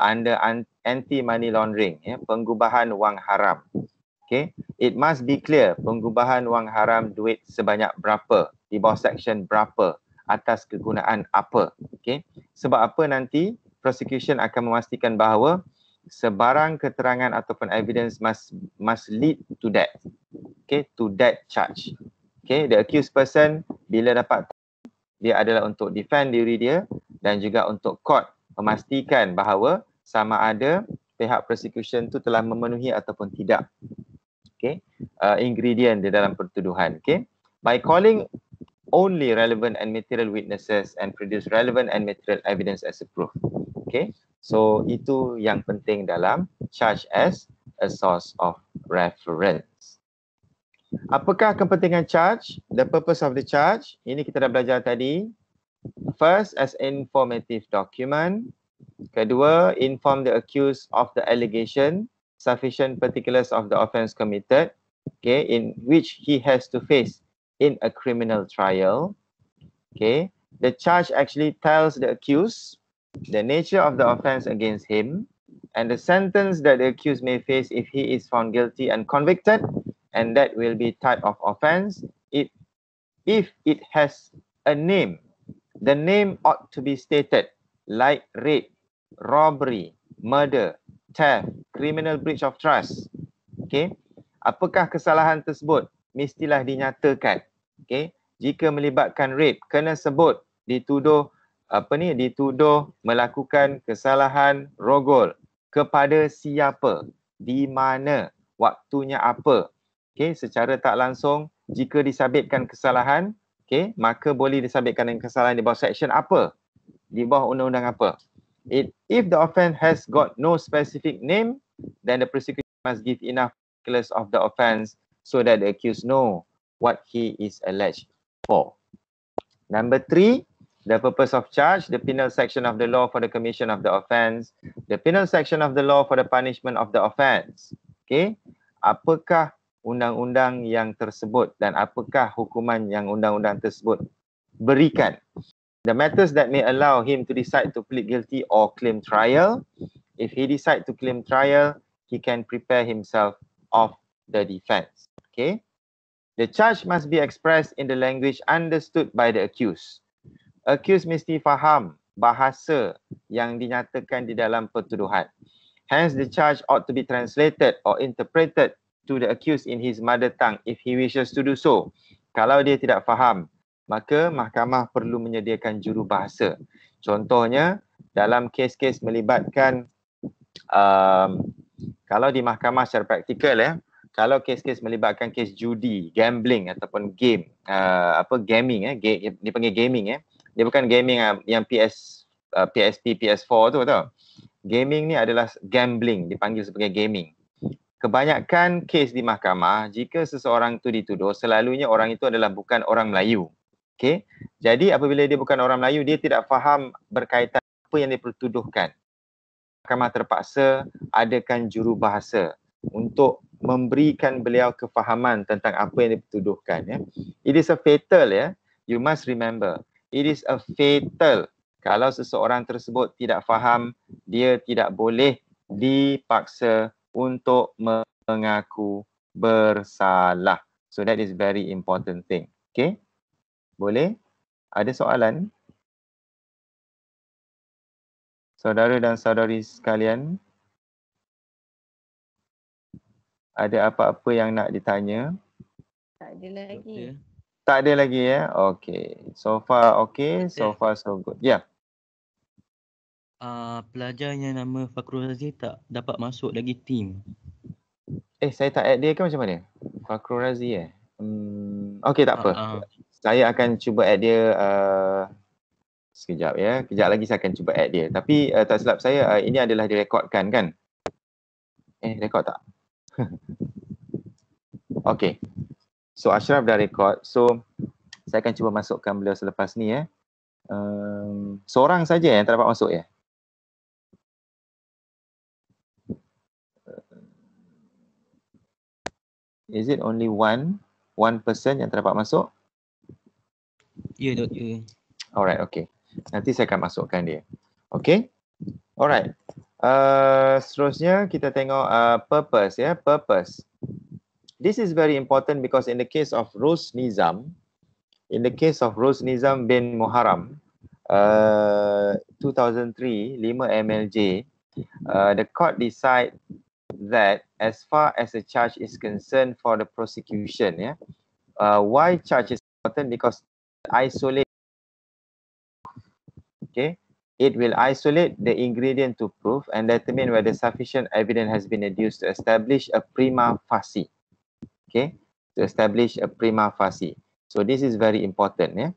under anti-money laundering, penggubahan wang haram. Okay, it must be clear penggubahan wang haram duit sebanyak berapa, di bawah section berapa, atas kegunaan apa. Okay, sebab apa nanti prosecution akan memastikan bahawa sebarang keterangan ataupun evidence must lead to that. Okay, to that charge. Okay, the accused person bila dapat dia adalah untuk defend diri dia dan juga untuk court memastikan bahawa sama ada pihak prosecution tu telah memenuhi ataupun tidak ingredient di dalam pertuduhan. By calling only relevant and material witnesses and produce relevant and material evidence as a proof. So itu yang penting dalam charge as a source of reference. Apakah kepentingan charge? The purpose of the charge, ini kita dah belajar tadi. First, as informative document. Kedua, inform the accused of the allegation, sufficient particulars of the offence committed, in which he has to face in a criminal trial. The charge actually tells the accused the nature of the offence against him and the sentence that the accused may face if he is found guilty and convicted, and that will be type of offence. If it has a name, the name ought to be stated, like rape, robbery, murder, theft, criminal breach of trust. Apakah kesalahan tersebut? Mestilah dinyatakan. Jika melibatkan rape, kena sebut dituduh melakukan kesalahan rogol kepada siapa, di mana, waktunya apa. Secara tak langsung, jika disabitkan kesalahan, maka boleh disabitkan dengan kesalahan di bawah section apa, di bawah undang-undang apa. If the offence has got no specific name, then the prosecution must give enough particulars of the offence so that the accused know what he is alleged for. Number 3, the purpose of charge, the penal section of the law for the commission of the offence, the penal section of the law for the punishment of the offence. Apakah undang-undang yang tersebut dan apakah hukuman yang undang-undang tersebut berikan? The matters that may allow him to decide to plead guilty or claim trial. If he decide to claim trial, he can prepare himself of the defense. The charge must be expressed in the language understood by the accused. Accused mesti faham bahasa yang dinyatakan di dalam pertuduhan. Hence, the charge ought to be translated or interpreted to the accused in his mother tongue if he wishes to do so. Kalau dia tidak faham, maka mahkamah perlu menyediakan jurubahasa. Contohnya, dalam kes-kes melibatkan, kalau di mahkamah secara praktikal, kalau kes-kes melibatkan kes judi, gambling ataupun game, gaming, dipanggil gaming, dia bukan gaming yang PSP, PS4 tu tau. Gaming ni adalah gambling, dipanggil sebagai gaming. Kebanyakan kes di mahkamah, jika seseorang tu dituduh, selalunya orang itu adalah bukan orang Melayu. Jadi apabila dia bukan orang Melayu, dia tidak faham berkaitan apa yang dipertuduhkan. Mahkamah terpaksa adakan jurubahasa untuk memberikan beliau kefahaman tentang apa yang dipertuduhkan. It is a fatal, you must remember. It is a fatal. Kalau seseorang tersebut tidak faham, dia tidak boleh dipaksa untuk mengaku bersalah. So that is very important thing. Boleh? Ada soalan? Saudara dan saudari sekalian, ada apa-apa yang nak ditanya? Tak ada lagi. Tak ada lagi Okay. So far okay, so far so good. Pelajar yang nama Fakrul Razi tak dapat masuk lagi tim. Saya tak add dia ke macam mana? Fakrul Razi Okay, tak apa. Saya akan cuba add dia sekejap Kejap lagi saya akan cuba add dia. Tapi tak silap saya, ini adalah direkodkan kan? Rekod tak? Okay. So Ashraf dah rekod. So saya akan cuba masukkan beliau selepas ni seorang saja yang tak dapat masuk Is it only one person yang tak dapat masuk? Ya, Doktor. Alright, okay. Nanti saya akan masukkan dia. Okay? Alright. Seterusnya kita tengok purpose purpose. This is very important because in the case of Rus Nizam bin Muharram, 2003, 5 MLJ, the court decide that as far as the charge is concerned for the prosecution, why charge is important? Because isolate Okay, it will isolate the ingredient to prove and determine whether sufficient evidence has been adduced to establish a prima facie. Okay, to establish a prima facie. So this is very important, ya.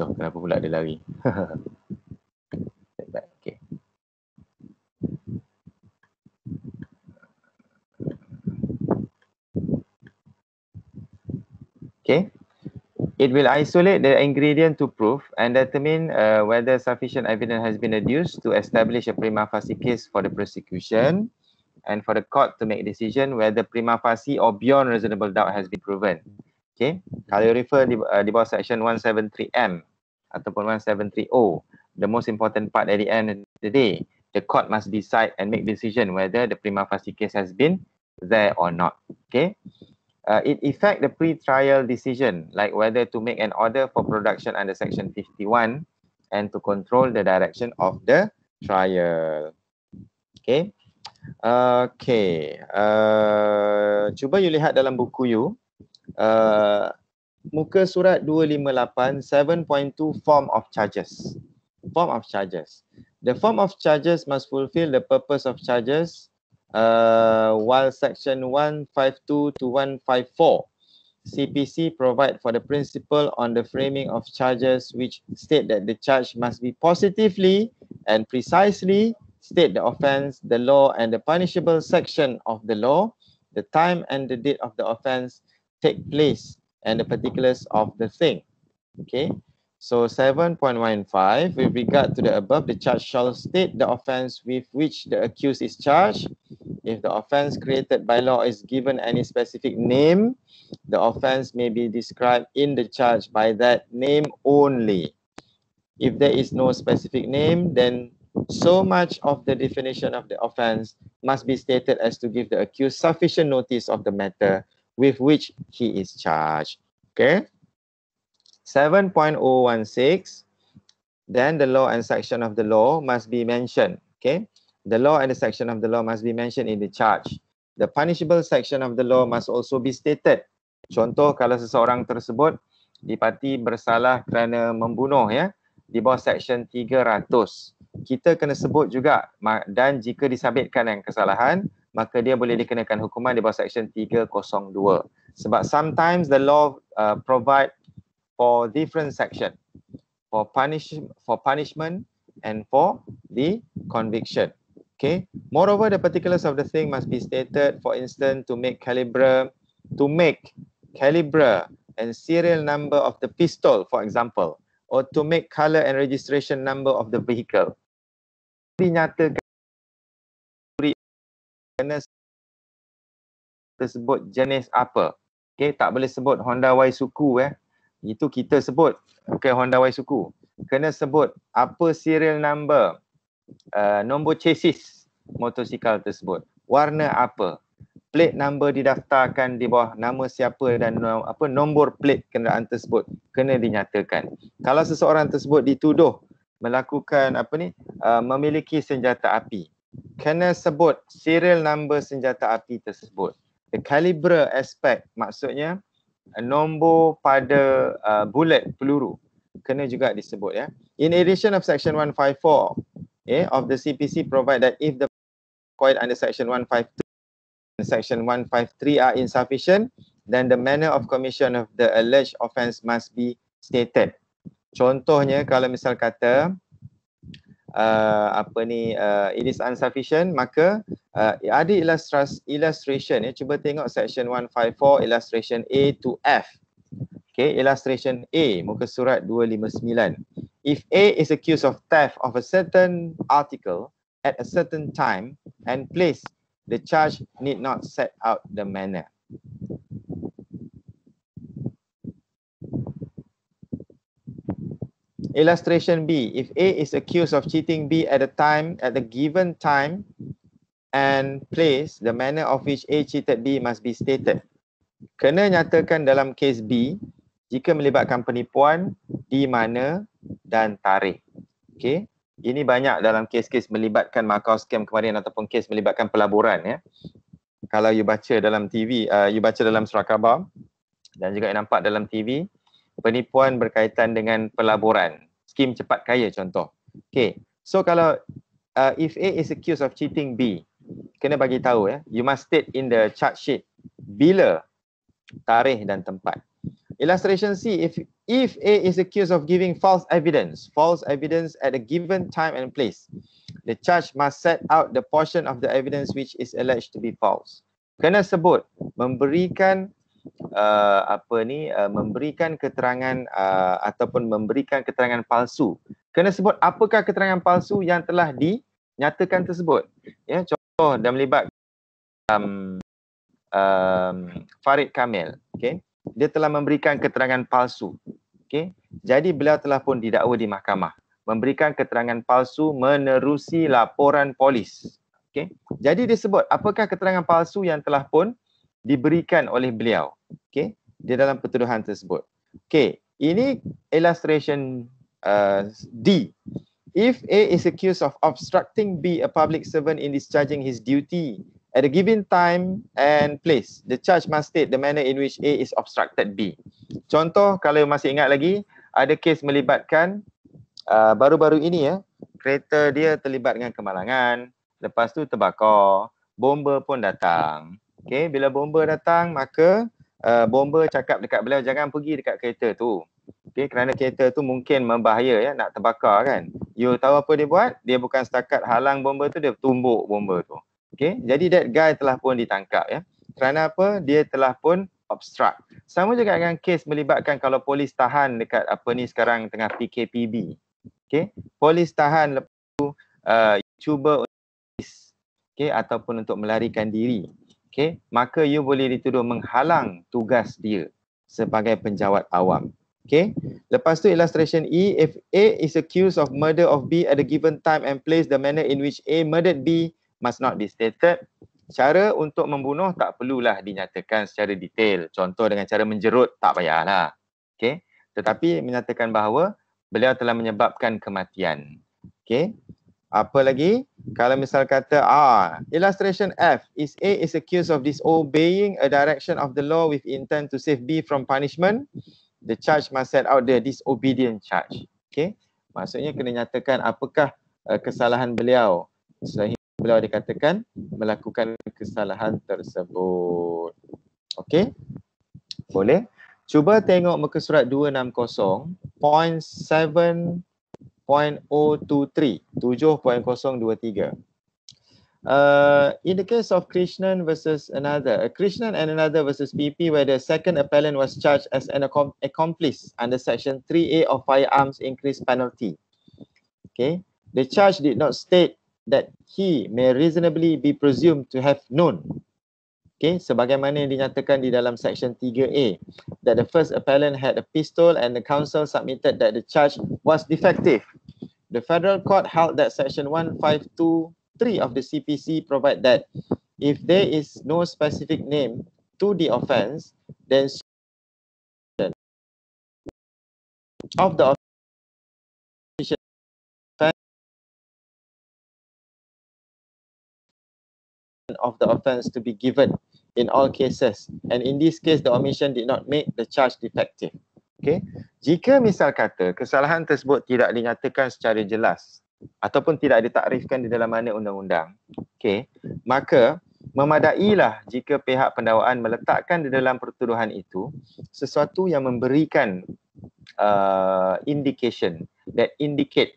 Tuh, kenapa pula dia lari? Okay. Okay. It will isolate the ingredient to prove and determine whether sufficient evidence has been adduced to establish a prima facie case for the prosecution and for the court to make a decision whether prima facie or beyond reasonable doubt has been proven. Okay, kalau you refer di bawah section 173M ataupun 173O, the most important part at the end of the day, the court must decide and make decision whether the prima facie case has been there or not. Okay. It affect the pre-trial decision, like whether to make an order for production under section 51 and to control the direction of the trial. Okay. Okay. Cuba you lihat dalam buku you. Muka surat 258, 7.2 form of charges. Form of charges. The form of charges must fulfill the purpose of charges. While section 152 to 154 CPC provide for the principle on the framing of charges which state that the charge must be positively and precisely state the offence, the law and the punishable section of the law, the time and the date of the offence, take place and the particulars of the thing. Okay. So 7.15, with regard to the above, the charge shall state the offence with which the accused is charged. If the offence created by law is given any specific name, the offence may be described in the charge by that name only. If there is no specific name, then so much of the definition of the offence must be stated as to give the accused sufficient notice of the matter with which he is charged. Okay. 7.016, then the law and section of the law must be mentioned. Okay, the law and the section of the law must be mentioned in the charge. The punishable section of the law must also be stated. Contoh, kalau seseorang tersebut dipati bersalah kerana membunuh, ya, di bawah section 300, kita kena sebut juga, dan jika disabitkan yang kesalahan, maka dia boleh dikenakan hukuman di bawah section 302. Sebab sometimes the law provide for different section, for punishment and for the conviction. Okay. Moreover, the particulars of the thing must be stated. For instance, to make caliber and serial number of the pistol, for example, or to make color and registration number of the vehicle. Dinyatakan kena tersebut jenis apa. Okay, tak boleh sebut Honda Y-Suku, itu kita sebut, okay, Honda Y-Suku. Kena sebut apa serial number, nombor chassis motosikal tersebut, warna apa, plate number didaftarkan di bawah nama siapa dan nombor plate kenderaan tersebut kena dinyatakan. Kalau seseorang tersebut dituduh melakukan memiliki senjata api, kena sebut serial number senjata api tersebut. The caliber aspect, maksudnya nombor pada bullet, peluru, kena juga disebut, ya. In addition of section 154 of the CPC provide that if the required under section 152 and section 153 are insufficient, then the manner of commission of the alleged offence must be stated. Contohnya, kalau misal kata it is insufficient, maka ada illustration, ya. Cuba tengok section 154 illustration A to F. Okay, illustration A, muka surat 259. If A is accused of theft of a certain article at a certain time and place, the charge need not set out the manner. Illustration B, if A is accused of cheating B at a given time and place, the manner of which A cheated B must be stated. Kena nyatakan dalam kes B jika melibatkan penipuan, di mana dan tarikh. Okay, ini banyak dalam kes-kes melibatkan Macau scam kemarin ataupun kes melibatkan pelaburan, ya. Kalau you baca dalam TV, you baca dalam surat khabar dan juga nampak dalam TV, penipuan berkaitan dengan pelaburan, skim cepat kaya contoh. Okay, so kalau if A is accused of cheating B, kena bagi tahu you must state in the charge sheet bila, tarikh dan tempat. Illustration C, if A is accused of giving false evidence at a given time and place, the judge must set out the portion of the evidence which is alleged to be false. Kena sebut memberikan memberikan keterangan ataupun memberikan keterangan palsu. Kena sebut apakah keterangan palsu yang telah dinyatakan tersebut. Ya, contoh dan melibatkan Farid Kamil, okey. Dia telah memberikan keterangan palsu. Okey. Jadi beliau telah pun didakwa di mahkamah memberikan keterangan palsu menerusi laporan polis. Okey. Jadi disebut apakah keterangan palsu yang telah pun diberikan oleh beliau. Okey, di dalam pertuduhan tersebut. Okey, ini illustration D. If A is accused of obstructing B, a public servant, in discharging his duty at a given time and place, the judge must state the manner in which A is obstructed B. Contoh, kalau masih ingat lagi, ada kes melibatkan baru-baru ini kereta dia terlibat dengan kemalangan, lepas tu terbakar, bomba pun datang. Okey, bila bomba datang, maka bomba cakap dekat beliau jangan pergi dekat kereta tu. Okey, kerana kereta tu mungkin membahaya nak terbakar kan. You tahu apa dia buat? Dia bukan setakat halang bomba tu, dia tumbuk bomba tu. Okey, jadi that guy telah pun ditangkap Kerana apa? Dia telah pun obstruct. Sama juga dengan kes melibatkan kalau polis tahan dekat sekarang tengah PKPB. Okey, polis tahan lepas tu cuba ataupun untuk melarikan diri. Okay, maka you boleh dituduh menghalang tugas dia sebagai penjawat awam. Okay, lepas tu illustration E, if A is accused of murder of B at a given time and place, the manner in which A murdered B must not be stated. Cara untuk membunuh tak perlulah dinyatakan secara detail. Contoh dengan cara menjerut tak payahlah. Okay, tetapi menyatakan bahawa beliau telah menyebabkan kematian. Okay. Apa lagi? Kalau misal kata illustration F, is A is accused of disobeying a direction of the law with intent to save B from punishment, the judge must set out the disobedient charge. Okay, maksudnya kena nyatakan apakah kesalahan beliau sehingga beliau dikatakan melakukan kesalahan tersebut. Okay, boleh? Cuba tengok muka surat 260.7 7.023. In the case of Krishnan versus another, Krishnan and another versus PP, where the second appellant was charged as an accomplice under section 3A of firearms increased penalty. Okay, the charge did not state that he may reasonably be presumed to have known. Okay, sebagaimana yang dinyatakan di dalam section 3A, that the first appellant had a pistol and the counsel submitted that the charge was defective. The federal court held that section 1523 of the CPC provide that if there is no specific name to the offence, then of the offence to be given in all cases, and in this case the omission did not make the charge defective. Okay, jika misal kata kesalahan tersebut tidak dinyatakan secara jelas ataupun tidak ditakrifkan di dalam mana undang-undang, okay, maka memadailah jika pihak pendakwaan meletakkan di dalam pertuduhan itu sesuatu yang memberikan indication that indicate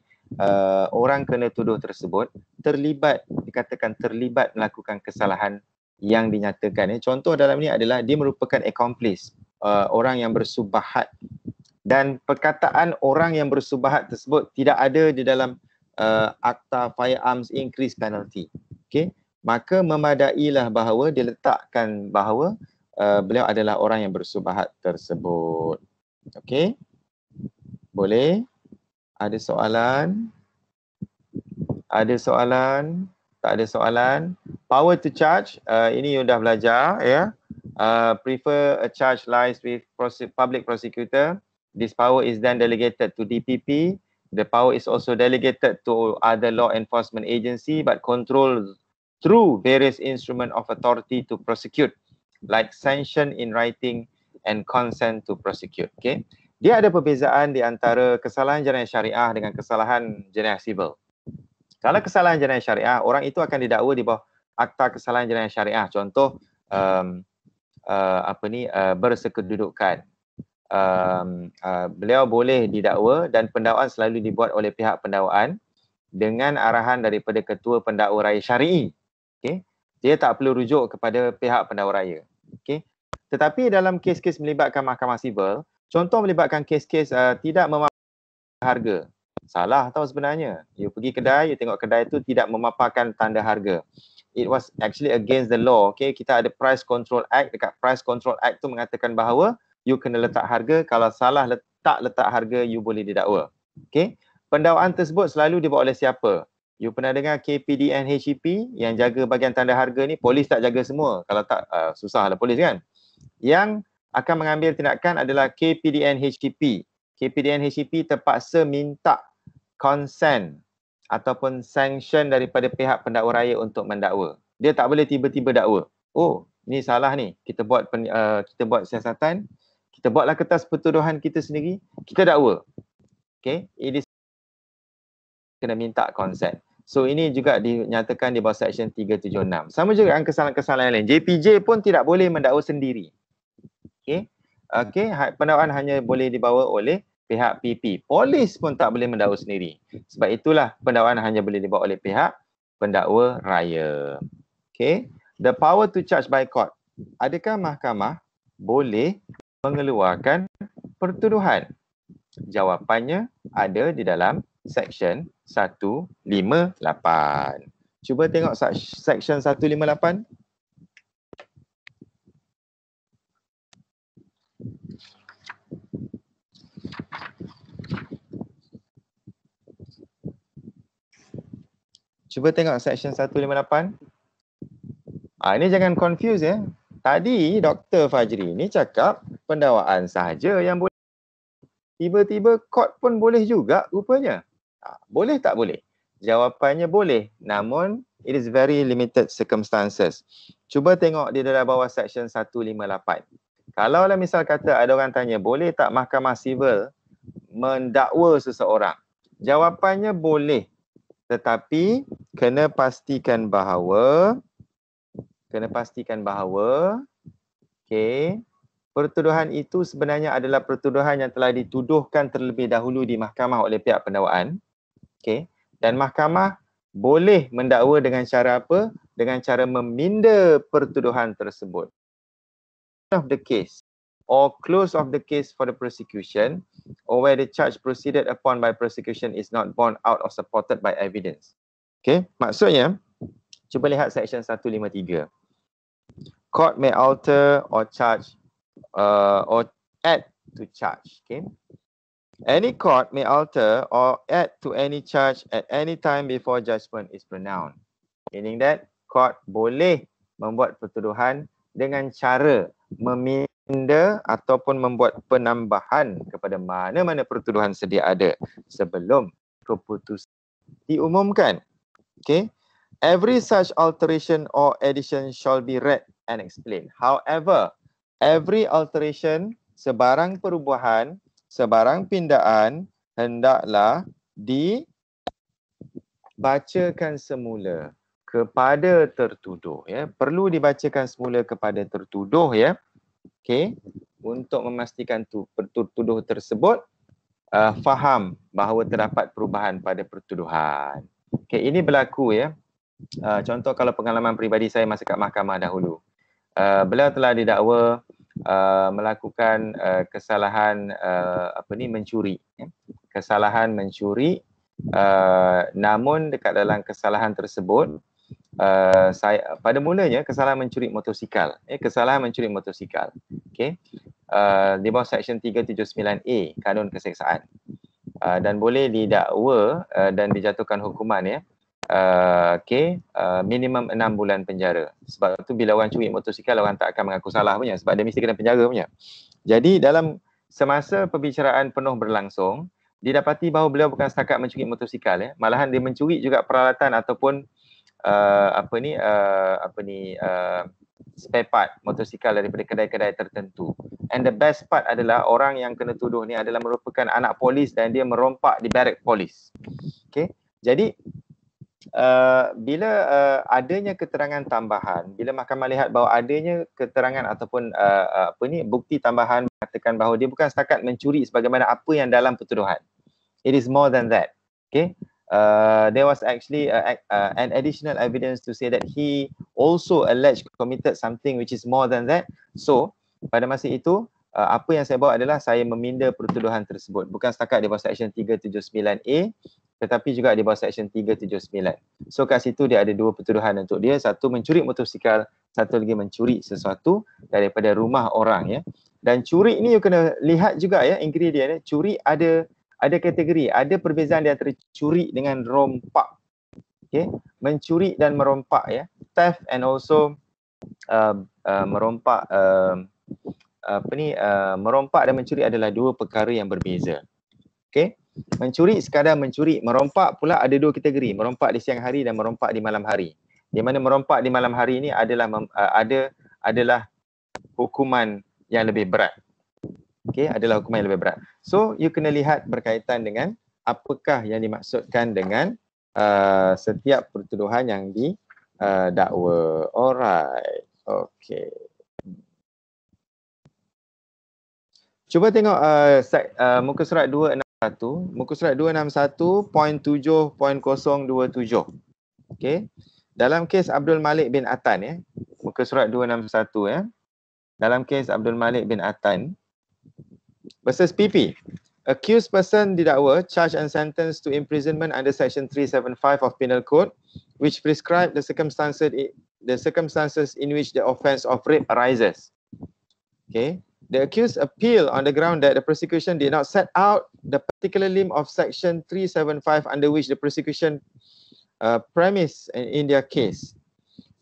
orang kena tuduh tersebut terlibat, dikatakan terlibat melakukan kesalahan yang dinyatakan. Contoh dalam ini adalah dia merupakan accomplice, orang yang bersubahat, dan perkataan orang yang bersubahat tersebut tidak ada di dalam akta firearms increase penalty. Okay, maka memadailah bahawa diletakkan bahawa beliau adalah orang yang bersubahat tersebut. Okay, boleh? Ada soalan? Ada soalan? Tak ada soalan? Power to charge, ini you dah belajar ya. Prefer a charge lies with public prosecutor. This power is then delegated to DPP. The power is also delegated to other law enforcement agency but controlled through various instruments of authority to prosecute, like sanction in writing and consent to prosecute. Okay. Dia ada perbezaan di antara kesalahan jenayah syariah dengan kesalahan jenayah sivil. Kalau kesalahan jenayah syariah, orang itu akan didakwa di bawah Akta Kesalahan Jenayah Syariah. Contoh bersekedudukan. Beliau boleh didakwa dan pendakwaan selalu dibuat oleh pihak pendakwaan dengan arahan daripada Ketua Pendakwa Raya Syari'i. Okay? Dia tak perlu rujuk kepada pihak pendakwa raya. Okay? Tetapi dalam kes-kes melibatkan mahkamah sivil, contoh melibatkan kes-kes tidak memaparkan harga. Salah tau sebenarnya. You pergi kedai, you tengok kedai tu tidak memaparkan tanda harga. It was actually against the law. Okay, kita ada Price Control Act. Dekat Price Control Act tu mengatakan bahawa you kena letak harga. Kalau salah letak harga, you boleh didakwa. Okay, pendakwaan tersebut selalu dibuat oleh siapa? You pernah dengar KPDN HEP yang jaga bahagian tanda harga ni, polis tak jaga semua. Kalau tak, susah lah polis kan. Yang akan mengambil tindakan adalah KPDN HEP. KPDN HEP terpaksa minta consent ataupun sanction daripada pihak pendakwa raya untuk mendakwa. Dia tak boleh tiba-tiba dakwa. Oh, ni salah ni. Kita buat siasatan, kita buatlah kertas pertuduhan kita sendiri, kita dakwa. Okay, it is kena minta consent. So ini juga dinyatakan di bawah Section 376. Sama juga dengan kesalahan-kesalahan lain. JPJ pun tidak boleh mendakwa sendiri. Okay, pendakwaan hanya boleh dibawa oleh pihak PP. Polis pun tak boleh mendakwa sendiri. Sebab itulah pendakwaan hanya boleh dibawa oleh pihak pendakwa raya. Okay. The power to charge by court. Adakah mahkamah boleh mengeluarkan pertuduhan? Jawapannya ada di dalam Section 158. Cuba tengok Section 158. Cuba tengok Section 158. Ini jangan confuse ya. Tadi Dr. Fajri ni cakap pendakwaan sahaja yang boleh. Tiba-tiba court pun boleh juga rupanya. Boleh tak boleh? Jawapannya boleh. Namun it is very limited circumstances. Cuba tengok di dalam bawah Section 158. Kalau lah misal kata ada orang tanya, boleh tak mahkamah sivil mendakwa seseorang? Jawapannya boleh. Tetapi kena pastikan bahawa pertuduhan itu sebenarnya adalah pertuduhan yang telah dituduhkan terlebih dahulu di mahkamah oleh pihak pendakwaan. Dan mahkamah boleh mendakwa dengan cara apa? Dengan cara meminda pertuduhan tersebut. Of the case or close of the case for the prosecution, or where the charge proceeded upon by prosecution is not borne out or supported by evidence. Maksudnya, cuba lihat Section 153. Court may alter or charge or add to charge. Any court may alter or add to any charge at any time before judgment is pronounced. Meaning that court boleh membuat pertuduhan dengan cara meminda ataupun membuat penambahan kepada mana-mana pertuduhan sedia ada sebelum keputusan diumumkan. Every such alteration or addition shall be read and explained. However, every alteration, sebarang perubahan, sebarang pindaan hendaklah dibacakan semula kepada tertuduh. Perlu dibacakan semula kepada tertuduh untuk memastikan tertuduh tersebut faham bahawa terdapat perubahan pada pertuduhan. Ini berlaku contoh kalau pengalaman peribadi saya masa kat mahkamah dahulu. Beliau telah didakwa melakukan kesalahan mencuri. Kesalahan mencuri, namun dekat dalam kesalahan tersebut saya pada mulanya kesalahan mencuri motosikal. Di bawah Section 379A Kanun Keseksaan. Dan boleh didakwa dan dijatuhkan hukuman minimum 6 bulan penjara. Sebab tu bila orang curi motosikal, orang tak akan mengaku salah punya, sebab dia mesti kena penjara punya. Jadi dalam semasa perbicaraan penuh berlangsung, didapati bahawa beliau bukan setakat mencuri motosikal, malahan dia mencuri juga peralatan ataupun spare part motosikal daripada kedai-kedai tertentu. And the best part adalah orang yang kena tuduh ni adalah merupakan anak polis dan dia merompak di barak polis. Okay, jadi bila adanya keterangan tambahan, bila mahkamah lihat bahawa adanya keterangan ataupun bukti tambahan mengatakan bahawa dia bukan setakat mencuri sebagaimana apa yang dalam pertuduhan. It is more than that. Okay, there was actually an additional evidence to say that he also alleged committed something which is more than that. So pada masa itu apa yang saya bawa adalah saya meminda pertuduhan tersebut, bukan setakat di bawah Section 379A tetapi juga di bawah Section 379. So kat situ dia ada dua pertuduhan untuk dia, satu mencuri motosikal, satu lagi mencuri sesuatu daripada rumah orang, ya. Dan curi ni you kena lihat juga, ya, ingredient, ya. Curi ada kategori, ada perbezaan di antara curi dengan rompak. Okay, mencuri dan merompak, ya. Theft and also merompak, merompak dan mencuri adalah dua perkara yang berbeza. Okay, mencuri sekadar mencuri, merompak pula ada dua kategori, merompak di siang hari dan merompak di malam hari. Di mana merompak di malam hari ini adalah adalah hukuman yang lebih berat. Okay, adalah hukuman yang lebih berat. So you kena lihat berkaitan dengan apakah yang dimaksudkan dengan setiap pertuduhan yang didakwa. Alright, okay. Cuba tengok muka surat 261. Muka surat 261.7.027. Okay. Dalam kes Abdul Malik bin Atan, ya. Muka surat 261, ya. Dalam kes Abdul Malik bin Atan versus PP. Accused person didakwa, charged and sentenced to imprisonment under Section 375 of Penal Code, which prescribe the circumstances in which the offence of rape arises. Okay. The accused appeal on the ground that the prosecution did not set out the particular limb of Section 375 under which the prosecution premise in their case.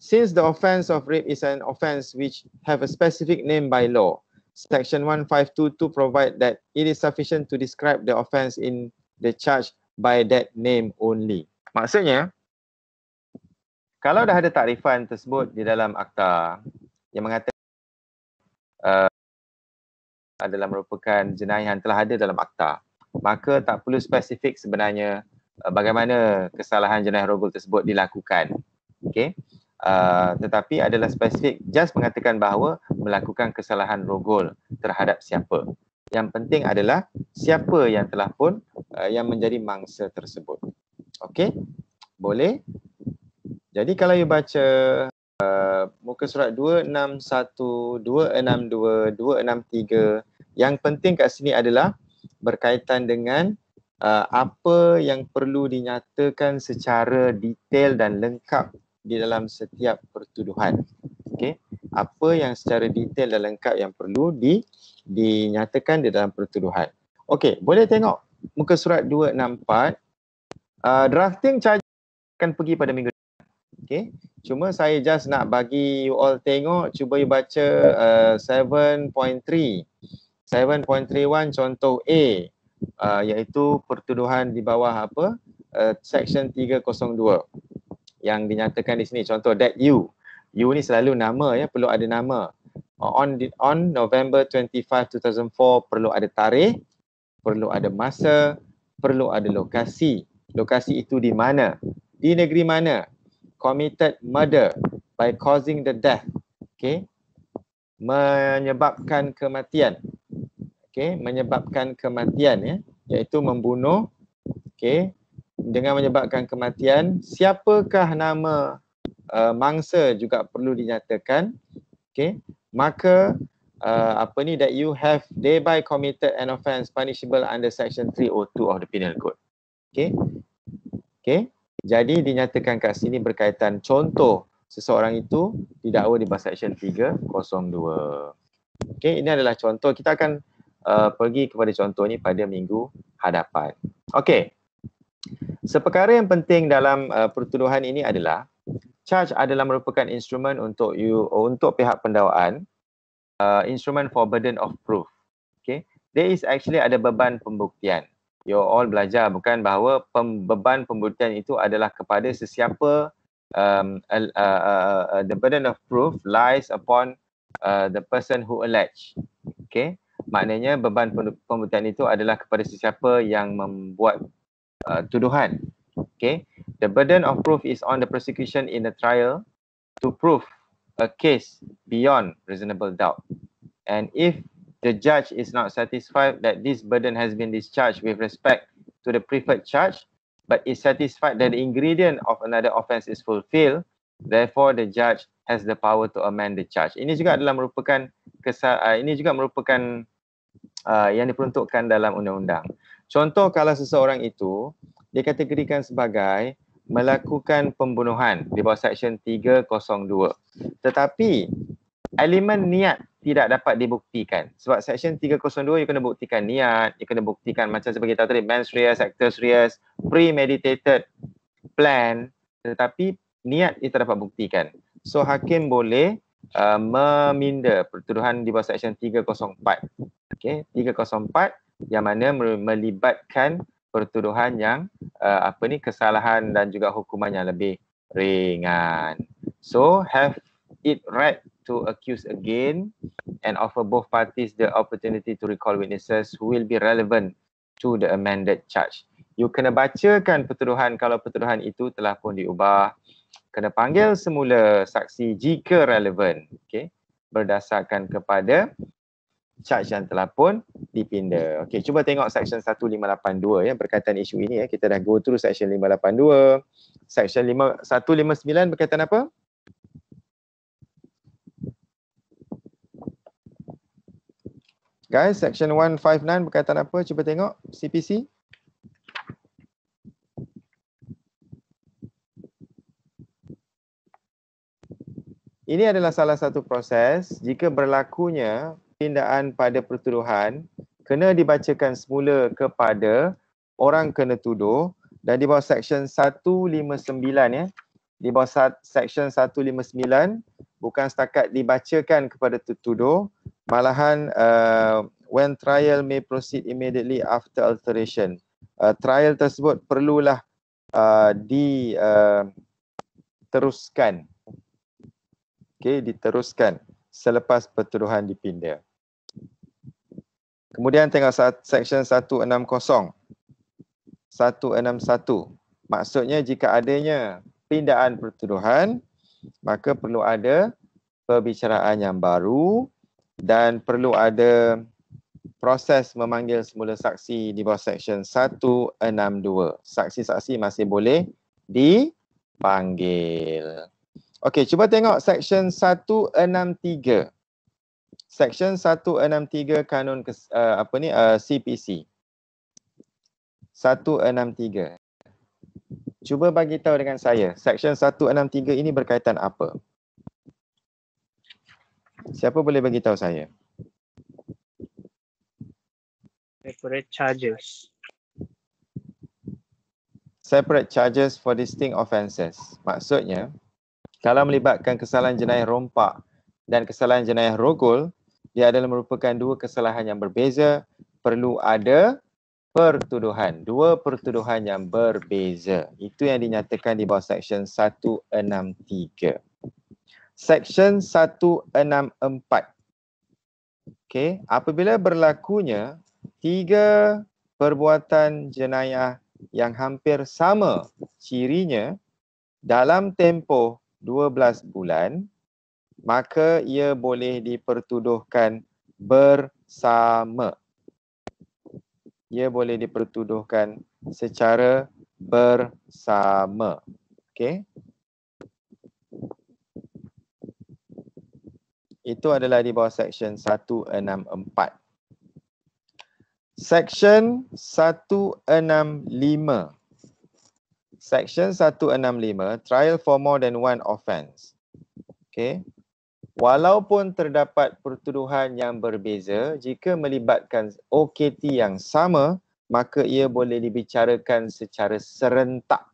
Since the offence of rape is an offence which have a specific name by law, Section 1522 provide that it is sufficient to describe the offence in the charge by that name only. Maksudnya, kalau dah ada takrifan tersebut di dalam akta yang mengatakan adalah merupakan jenayah yang telah ada dalam akta, maka tak perlu spesifik sebenarnya bagaimana kesalahan jenayah rogol tersebut dilakukan. Okay. Tetapi adalah spesifik just mengatakan bahawa melakukan kesalahan rogol terhadap siapa. Yang penting adalah siapa yang telah pun yang menjadi mangsa tersebut. Okay, boleh. Jadi kalau you baca muka surat 261, 262, 263, yang penting kat sini adalah berkaitan dengan apa yang perlu dinyatakan secara detail dan lengkap di dalam setiap pertuduhan. Okey, apa yang secara detail dan lengkap yang perlu dinyatakan di dalam pertuduhan. Okey, boleh tengok muka surat 264. Drafting charge akan pergi pada minggu depan. Okey, cuma saya just nak bagi you all tengok, cuba you baca 7.3. 7.31 contoh A, iaitu pertuduhan di bawah apa? Section 302 yang dinyatakan di sini. Contoh that you ni selalu nama, ya, perlu ada nama. On November 25, 2004 perlu ada tarikh, perlu ada masa, perlu ada lokasi. Lokasi itu di mana? Di negeri mana? Committed murder by causing the death. Okay, menyebabkan kematian. Okay, menyebabkan kematian, ya, iaitu membunuh. Okay, dengan menyebabkan kematian, siapakah nama mangsa juga perlu dinyatakan. Okay, maka that you have thereby committed an offence punishable under Section 302 of the Penal Code. Okay, okay, jadi dinyatakan kat sini berkaitan contoh seseorang itu didakwa di bawah Section 302. Okay, ini adalah contoh. Kita akan pergi kepada contoh ni pada minggu hadapan. Okey. Seperkara yang penting dalam pertuduhan ini adalah charge adalah merupakan instrumen untuk pihak pendakwaan, instrument for burden of proof. Okay. There is actually ada beban pembuktian. You all belajar bukan bahawa beban pembuktian itu adalah kepada sesiapa the burden of proof lies upon the person who allege. Okay, maknanya beban pembuktian itu adalah kepada sesiapa yang membuat tuduhan. Okay, the burden of proof is on the prosecution in the trial to prove a case beyond reasonable doubt. And if the judge is not satisfied that this burden has been discharged with respect to the preferred charge, but is satisfied that the ingredient of another offence is fulfilled, therefore the judge has the power to amend the charge. Ini juga adalah merupakan yang diperuntukkan dalam undang-undang. Contoh, kalau seseorang itu dikategorikan sebagai melakukan pembunuhan di bawah Seksyen 302, tetapi elemen niat tidak dapat dibuktikan. Sebab Seksyen 302 you kena buktikan niat, you kena buktikan macam seperti kita tadi, mens res, actus reus, premeditated plan, tetapi niat itu dapat buktikan. So hakim boleh meminda pertuduhan di bawah Seksyen 304. Okay, 304 yang mana melibatkan pertuduhan yang kesalahan dan juga hukuman yang lebih ringan. So have it right to accuse again and offer both parties the opportunity to recall witnesses who will be relevant to the amended charge. You kena bacakan pertuduhan kalau pertuduhan itu telah pun diubah. Kena panggil semula saksi jika relevan, okay, berdasarkan kepada charge yang telah pun dipinda. Okey, cuba tengok Seksyen 1582 ya berkaitan isu ini ya. Kita dah go through Seksyen 582. Seksyen 159 berkaitan apa? Guys, Section 159 berkaitan apa? Cuba tengok CPC. Ini adalah salah satu proses jika berlakunya pindaan pada pertuduhan kena dibacakan semula kepada orang kena tuduh dan di bawah Seksyen 159 ya. Di bawah Seksyen 159 bukan setakat dibacakan kepada tertuduh, malahan when trial may proceed immediately after alteration. Trial tersebut perlulah diteruskan. Okey, diteruskan selepas pertuduhan dipinda. Kemudian tengok Seksyen 160. 161. Maksudnya jika adanya pindaan pertuduhan, maka perlu ada perbicaraan yang baru dan perlu ada proses memanggil semula saksi di bawah Seksyen 162. Saksi-saksi masih boleh dipanggil. Okey, cuba tengok Seksyen 163. Seksyen 163 Kanun CPC. 163. Cuba bagi tahu dengan saya, Seksyen 163 ini berkaitan apa? Siapa boleh bagi tahu saya? Separate charges. Separate charges for distinct offences. Maksudnya, kalau melibatkan kesalahan jenayah rompak dan kesalahan jenayah rogol, dia adalah merupakan dua kesalahan yang berbeza, perlu ada pertuduhan, dua pertuduhan yang berbeza. Itu yang dinyatakan di bawah Seksyen 163. Seksyen 164. Okey, apabila berlakunya tiga perbuatan jenayah yang hampir sama cirinya dalam tempoh 12 bulan, maka ia boleh dipertuduhkan bersama. Ia boleh dipertuduhkan secara bersama. Okey. Itu adalah di bawah Seksyen 164. Seksyen 165. Seksyen 165, trial for more than one offence. Okay. Walaupun terdapat pertuduhan yang berbeza, jika melibatkan OKT yang sama, maka ia boleh dibicarakan secara serentak.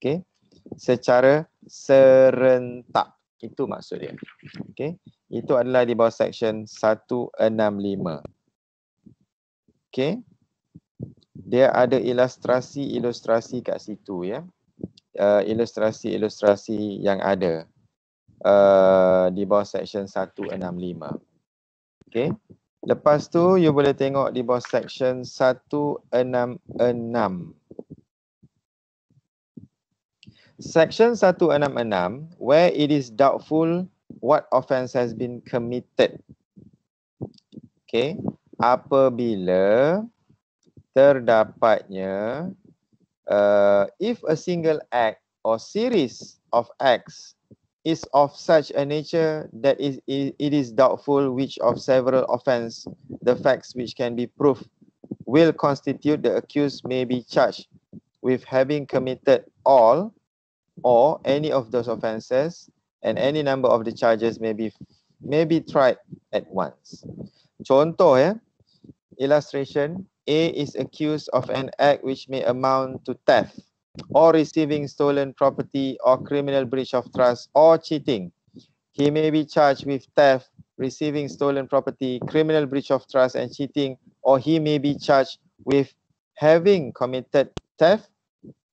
Okay. Secara serentak. Itu maksudnya. Okay. Itu adalah di bawah Seksyen 165. Okay. Dia ada ilustrasi kat situ ya. ilustrasi-ilustrasi yang ada di bawah section 165. Okay. Lepas tu you boleh tengok di bawah section 166. Section 166, where it is doubtful what offence has been committed. Okay. Apabila terdapatnya if a single act or series of acts is of such a nature that it is doubtful which of several offence the facts which can be proved will constitute the accused may be charged with having committed all or any of those offences, and any number of the charges may be tried at once. Contoh ya, illustration, A is accused of an act which may amount to theft or receiving stolen property or criminal breach of trust or cheating. He may be charged with theft, receiving stolen property, criminal breach of trust and cheating, or he may be charged with having committed theft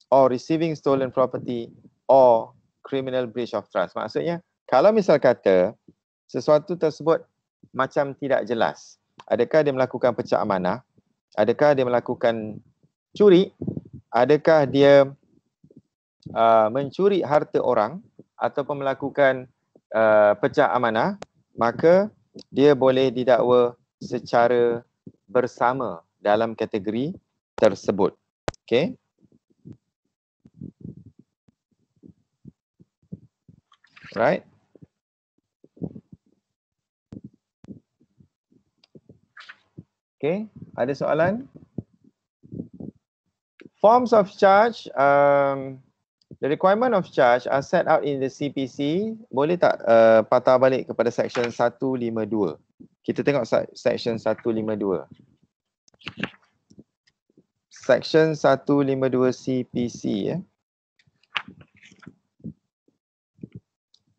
or receiving stolen property or criminal breach of trust. Maksudnya, kalau misal kata sesuatu tersebut macam tidak jelas, adakah dia melakukan pecah amanah, adakah dia melakukan curi, adakah dia mencuri harta orang ataupun melakukan pecah amanah, maka dia boleh didakwa secara bersama dalam kategori tersebut. Okay. Right. Okay, ada soalan? Forms of charge, the requirement of charge are set out in the CPC. Boleh tak patah balik kepada section 152? Kita tengok section 152. Section 152 CPC ya.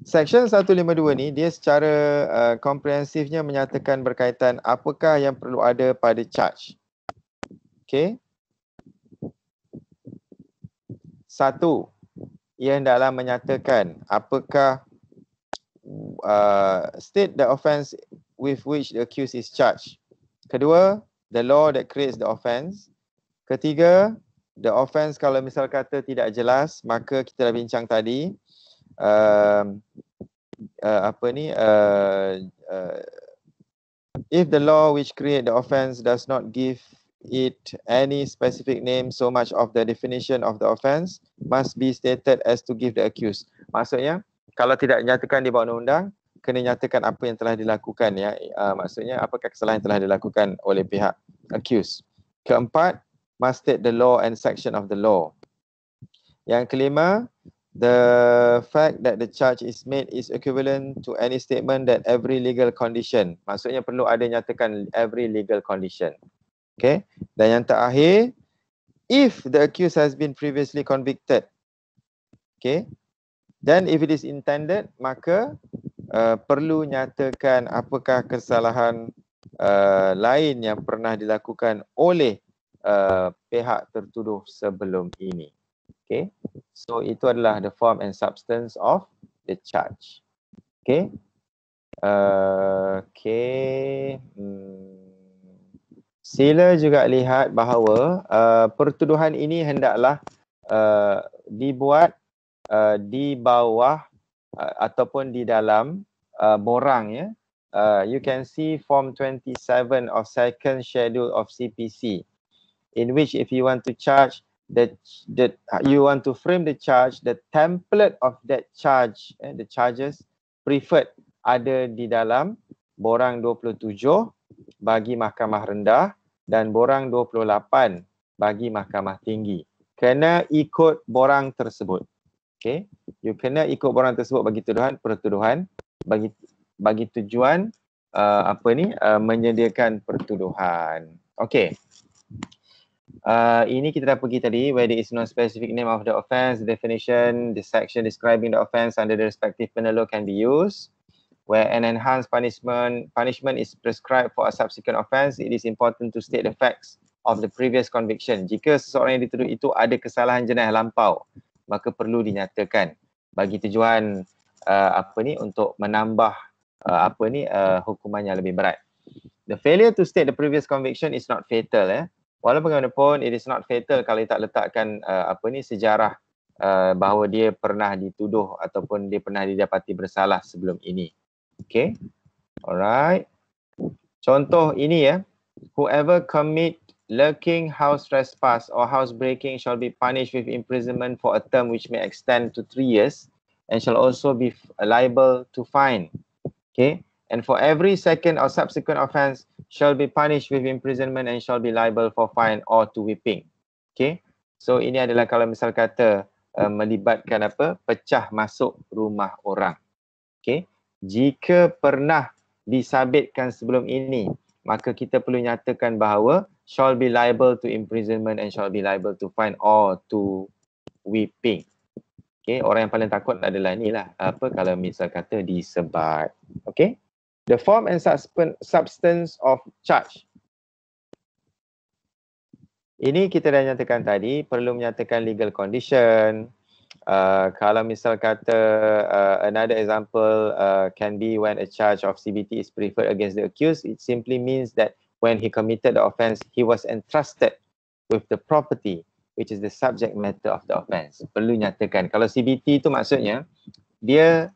Section 152 ni dia secara komprehensifnya menyatakan berkaitan apakah yang perlu ada pada charge. Okay. Satu, ia hendaklah menyatakan apakah state the offence with which the accused is charged. Kedua, the law that creates the offence. Ketiga, the offence kalau misal kata tidak jelas, maka kita dah bincang tadi if the law which create the offence does not give it any specific name, so much of the definition of the offence must be stated as to give the accused. Maksudnya, kalau tidak nyatakan di bawah undang-undang, kena nyatakan apa yang telah dilakukan ya. Maksudnya, apakah kesalahan yang telah dilakukan oleh pihak accused. Keempat, must state the law and section of the law. Yang kelima, the fact that the charge is made is equivalent to any statement that every legal condition. Maksudnya perlu ada nyatakan every legal condition. Okay. Dan yang terakhir, if the accused has been previously convicted, okay, then if it is intended, maka perlu nyatakan apakah kesalahan lain yang pernah dilakukan oleh pihak tertuduh sebelum ini. Okay, so itu adalah the form and substance of the charge. Okay, sila juga lihat bahawa pertuduhan ini hendaklah dibuat di bawah ataupun di dalam borang ya. You can see form 27 of second schedule of CPC, in which if you want to charge you want to frame the charge, the template of that charge, the charges preferred ada di dalam borang 27 bagi mahkamah rendah dan borang 28 bagi mahkamah tinggi. Kena ikut borang tersebut. Okay, you kena ikut borang tersebut bagi pertuduhan bagi tujuan menyediakan pertuduhan. Okay. Ini kita dah pergi tadi, where there is no specific name of the offence, definition, the section describing the offence under the respective penal law can be used. Where an enhanced punishment is prescribed for a subsequent offence, it is important to state the facts of the previous conviction. Jika seseorang yang dituduh itu ada kesalahan jenayah lampau maka perlu dinyatakan bagi tujuan untuk menambah hukuman yang lebih berat. The failure to state the previous conviction is not fatal. Walaupun bagaimanapun it is not fatal kalau tak letakkan sejarah bahawa dia pernah dituduh ataupun dia pernah didapati bersalah sebelum ini. Okay, alright. Contoh ini whoever commit lurking, house trespass or house breaking shall be punished with imprisonment for a term which may extend to 3 years and shall also be liable to fine. Okay, and for every second or subsequent offence shall be punished with imprisonment and shall be liable for fine or to whipping. Okay, so ini adalah kalau misal kata melibatkan pecah masuk rumah orang. Okay, jika pernah disabitkan sebelum ini, maka kita perlu nyatakan bahawa shall be liable to imprisonment and shall be liable to fine or to whipping. Okay, orang yang paling takut adalah inilah kalau misal kata disebat. Okay, the form and substance of charge. Ini kita dah nyatakan tadi, perlu menyatakan legal condition. Kalau misal kata another example can be when a charge of CBT is preferred against the accused, it simply means that when he committed the offence, he was entrusted with the property which is the subject matter of the offence. Perlu nyatakan. Kalau CBT itu maksudnya dia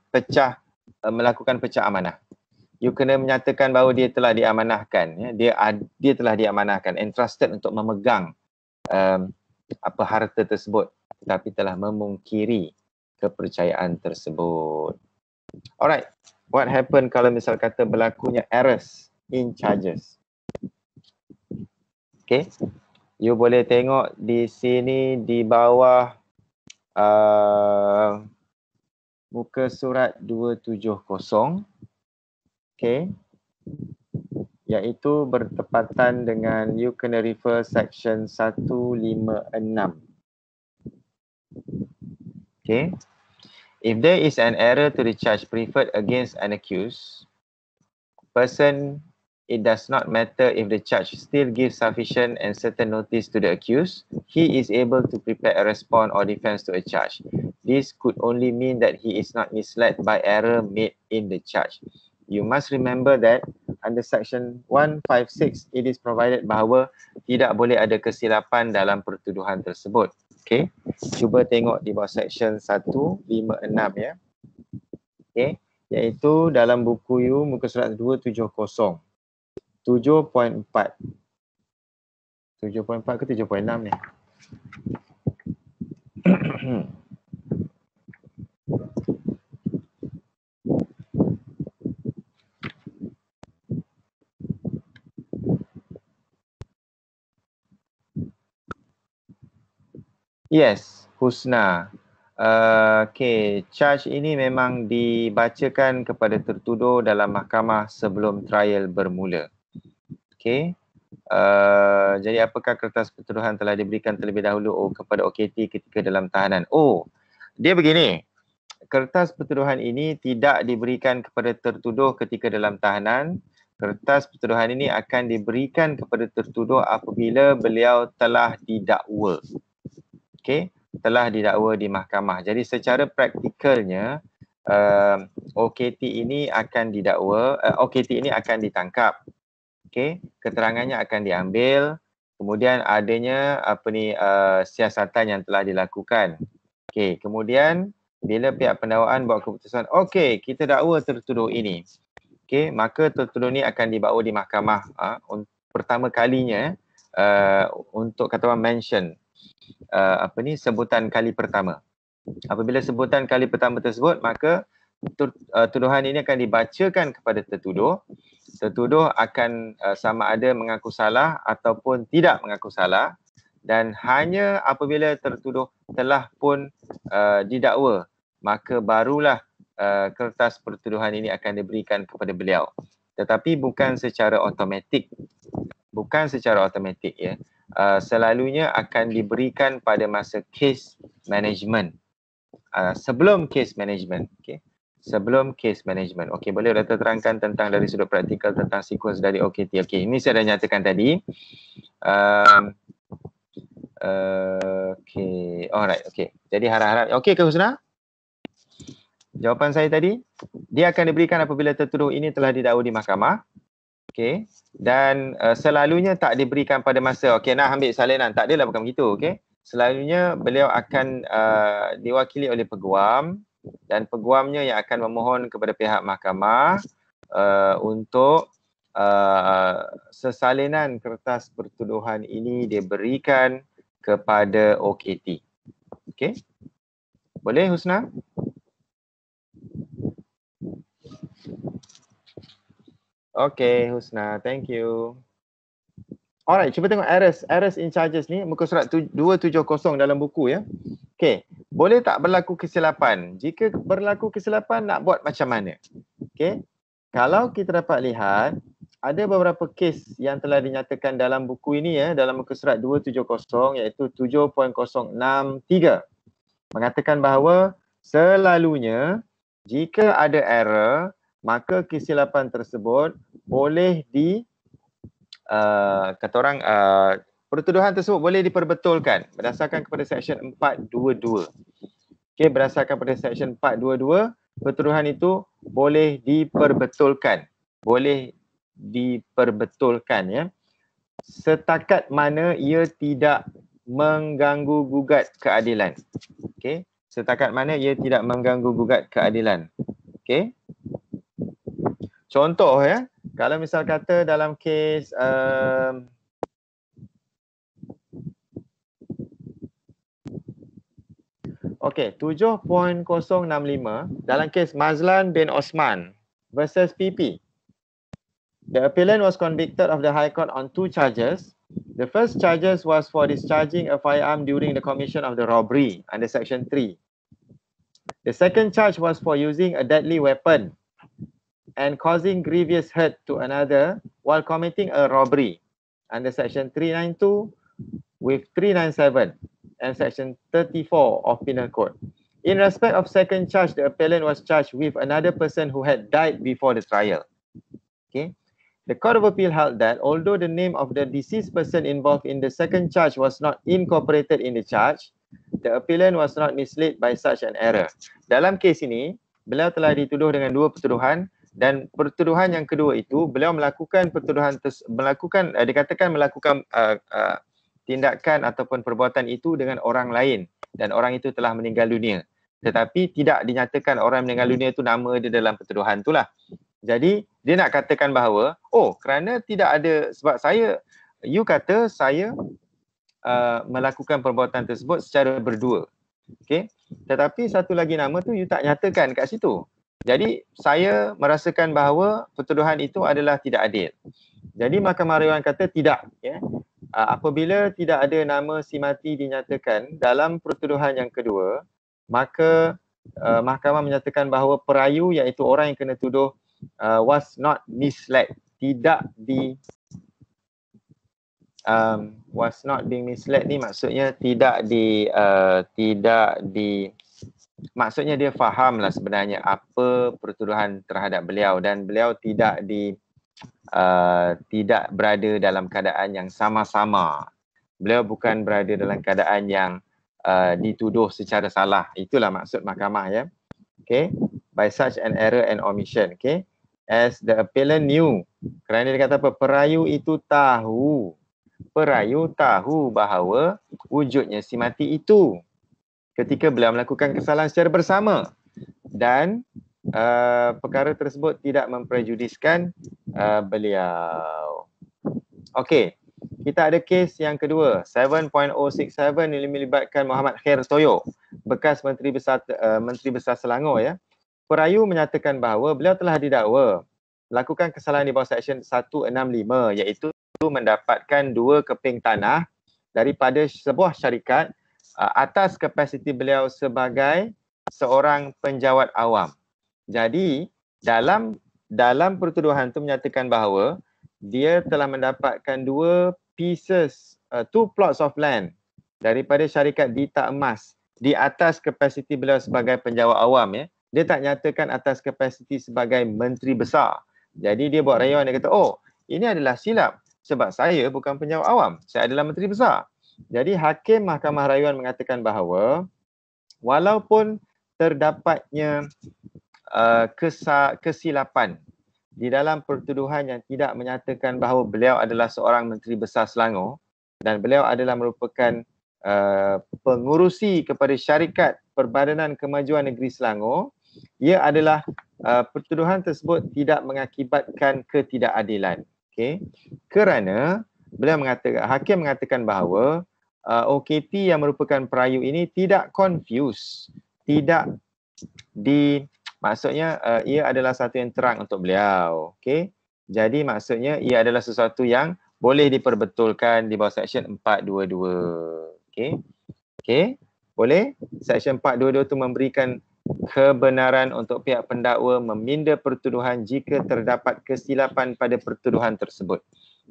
melakukan pecah amanah. You kena menyatakan bahawa dia telah diamanahkan. Dia telah diamanahkan, entrusted untuk memegang harta tersebut, tetapi telah memungkiri kepercayaan tersebut. Alright, what happen kalau misal kata berlakunya errors in charges? Okay, you boleh tengok di sini di bawah muka surat 270. Okay, iaitu bertepatan dengan you kena refer section 156. Okay, if there is an error to the charge preferred against an accused person, it does not matter if the charge still gives sufficient and certain notice to the accused, he is able to prepare a response or defense to a charge. This could only mean that he is not misled by error made in the charge. You must remember that under section 156, it is provided bahawa tidak boleh ada kesilapan dalam pertuduhan tersebut. Okay, cuba tengok di bawah section 156 ya. Okay, iaitu dalam buku you muka surat 270. 7.4. 7.4 ke 7.6 ni? Yes, Husna. Okay, charge ini memang dibacakan kepada tertuduh dalam mahkamah sebelum trial bermula. Okay. Jadi apakah kertas pertuduhan telah diberikan terlebih dahulu kepada OKT ketika dalam tahanan? Oh, dia begini. Kertas pertuduhan ini tidak diberikan kepada tertuduh ketika dalam tahanan. Kertas pertuduhan ini akan diberikan kepada tertuduh apabila beliau telah didakwa. Okay, telah didakwa di mahkamah. Jadi secara praktikalnya OKT ini akan didakwa, OKT ini akan ditangkap. Okay, keterangannya akan diambil, kemudian adanya siasatan yang telah dilakukan. Okay, kemudian bila pihak pendakwaan buat keputusan, okay, kita dakwa tertuduh ini. Okay, maka tertuduh ini akan dibawa di mahkamah pertama kalinya untuk kata orang mention sebutan kali pertama. Apabila sebutan kali pertama tersebut, maka tuduhan ini akan dibacakan kepada tertuduh. Tertuduh akan sama ada mengaku salah ataupun tidak mengaku salah, dan hanya apabila tertuduh telah pun didakwa, maka barulah kertas pertuduhan ini akan diberikan kepada beliau. Tetapi bukan secara automatik. Bukan secara automatik ya. Selalunya akan diberikan pada masa case management. Sebelum case management. Okay. Sebelum case management. Okey, boleh Dr. terangkan tentang dari sudut praktikal tentang sequence dari OKT. Okey, ini saya dah nyatakan tadi. Okay, alright, okay. Jadi harap-harap, okay ke Husna? Jawapan saya tadi, dia akan diberikan apabila tertuduh ini telah didakwa di mahkamah. Okay. Dan selalunya tak diberikan pada masa, okay, nak ambil salinan, tak adalah bukan begitu, okay. Selalunya beliau akan diwakili oleh peguam dan peguamnya yang akan memohon kepada pihak mahkamah untuk sesalinan kertas pertuduhan ini diberikan kepada OKT. Okay. Boleh Husna? Okay Husna, thank you. Alright, cuba tengok errors in charges ni, muka surat 270 dalam buku ya. Okay, boleh tak berlaku kesilapan? Jika berlaku kesilapan, nak buat macam mana? Okay, kalau kita dapat lihat, ada beberapa kes yang telah dinyatakan dalam buku ini ya, dalam muka surat 270 iaitu 7.063. Mengatakan bahawa selalunya jika ada error, maka kesilapan tersebut boleh kata orang pertuduhan tersebut boleh diperbetulkan berdasarkan kepada Seksyen 422. Okey, berdasarkan pada Seksyen 422, pertuduhan itu boleh diperbetulkan. Boleh diperbetulkan ya. Setakat mana ia tidak mengganggu gugat keadilan. Okey, setakat mana ia tidak mengganggu gugat keadilan. Okey. Contoh ya, kalau misal kata dalam kes okey, 7.065 dalam kes Mazlan bin Osman versus PP. The appellant was convicted of the High Court on 2 charges. The first charges was for discharging a firearm during the commission of the robbery under Section 3. The second charge was for using a deadly weapon and causing grievous hurt to another while committing a robbery under Section 392 with 397 and Section 34 of Penal Code. In respect of second charge, the appellant was charged with another person who had died before the trial. Okay. The Court of Appeal held that although the name of the deceased person involved in the second charge was not incorporated in the charge, the appellant was not misled by such an error. Dalam kes ini, beliau telah dituduh dengan 2 pertuduhan dan pertuduhan yang kedua itu beliau melakukan dikatakan melakukan tindakan ataupun perbuatan itu dengan orang lain dan orang itu telah meninggal dunia. Tetapi tidak dinyatakan orang meninggal dunia itu nama dia dalam pertuduhan itulah. Jadi dia nak katakan bahawa kerana tidak ada sebab you kata saya melakukan perbuatan tersebut secara berdua. Okey. Tetapi satu lagi nama tu you tak nyatakan kat situ. Jadi saya merasakan bahawa pertuduhan itu adalah tidak adil. Jadi Mahkamah Dewan kata tidak ya. Apabila tidak ada nama si mati dinyatakan dalam pertuduhan yang kedua, maka mahkamah menyatakan bahawa perayu iaitu orang yang kena tuduh was not misled, tidak was not being misled ni maksudnya maksudnya dia fahamlah sebenarnya apa pertuduhan terhadap beliau dan beliau tidak berada dalam keadaan yang sama-sama. Beliau bukan berada dalam keadaan yang dituduh secara salah. Itulah maksud mahkamah ya. Okay. By such an error and omission. Okay. As the appellant knew. Kerana dia kata apa? Perayu itu tahu. Perayu tahu bahawa wujudnya si mati itu ketika beliau melakukan kesalahan secara bersama dan perkara tersebut tidak memprejudiskan beliau. Okey, kita ada kes yang kedua 7.067 yang melibatkan Muhammad Khair Toyo, bekas Menteri Besar Selangor ya. Perayu menyatakan bahawa beliau telah didakwa melakukan kesalahan di bawah Seksyen 165 iaitu mendapatkan 2 keping tanah daripada sebuah syarikat atas kapasiti beliau sebagai seorang penjawat awam. Jadi dalam pertuduhan itu menyatakan bahawa dia telah mendapatkan 2 plots of land daripada syarikat Dita Emas di atas kapasiti beliau sebagai penjawat awam ya. Dia tak nyatakan atas kapasiti sebagai menteri besar. Jadi dia buat rayuan, dia kata ini adalah silap sebab saya bukan penjawat awam, saya adalah menteri besar. Jadi Hakim Mahkamah Rayuan mengatakan bahawa walaupun terdapatnya kesilapan di dalam pertuduhan yang tidak menyatakan bahawa beliau adalah seorang Menteri Besar Selangor dan beliau adalah merupakan pengurusi kepada Syarikat Perbadanan Kemajuan Negeri Selangor, ia adalah pertuduhan tersebut tidak mengakibatkan ketidakadilan. Okey. Kerana beliau mengatakan, Hakim mengatakan bahawa OKT yang merupakan perayu ini tidak confuse, tidak maksudnya ia adalah satu yang terang untuk beliau. Okey. Jadi maksudnya ia adalah sesuatu yang boleh diperbetulkan di bawah Seksyen 422. Okey. Okey. Boleh? Seksyen 422 itu memberikan kebenaran untuk pihak pendakwa meminda pertuduhan jika terdapat kesilapan pada pertuduhan tersebut.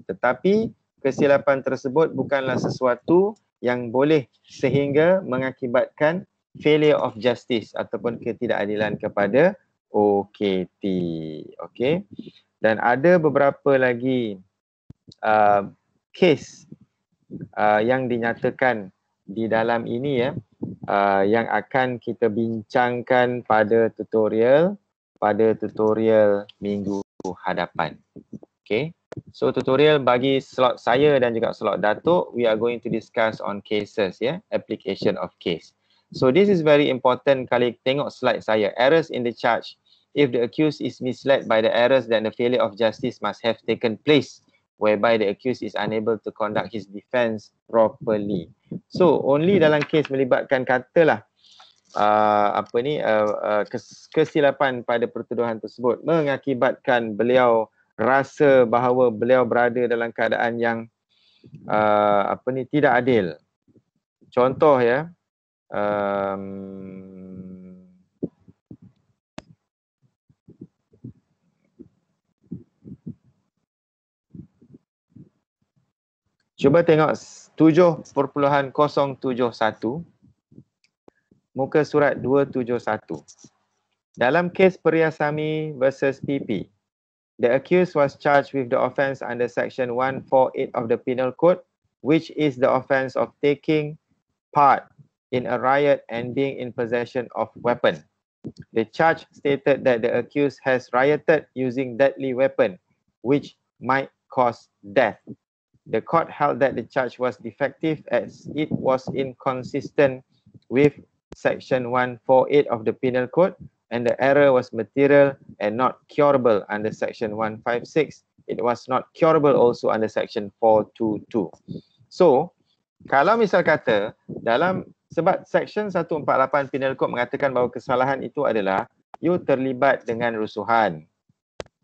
Tetapi kesilapan tersebut bukanlah sesuatu yang boleh sehingga mengakibatkan failure of justice ataupun ketidakadilan kepada OKT. Okey. Dan ada beberapa lagi kes yang dinyatakan di dalam ini yang akan kita bincangkan pada tutorial minggu hadapan. Okay. So tutorial bagi slot saya dan juga slot Datuk, we are going to discuss on cases, application of case. So this is very important. Kali tengok slide saya, errors in the charge. If the accused is misled by the errors, then the failure of justice must have taken place, whereby the accused is unable to conduct his defence properly. So only dalam kes melibatkan katalah kesilapan pada pertuduhan tersebut mengakibatkan beliau rasa bahawa beliau berada dalam keadaan yang tidak adil. Contoh cuba tengok 7.071 muka surat 271. Dalam kes Periasami versus PP, the accused was charged with the offence under section 148 of the Penal Code, which is the offence of taking part in a riot and being in possession of weapon. The charge stated that the accused has rioted using deadly weapon, which might cause death. The court held that the charge was defective as it was inconsistent with section 148 of the Penal Code, and the error was material and not curable under section 156. It was not curable also under section 422. So, kalau misal kata sebab section 148 Penal Code mengatakan bahawa kesalahan itu adalah you terlibat dengan rusuhan.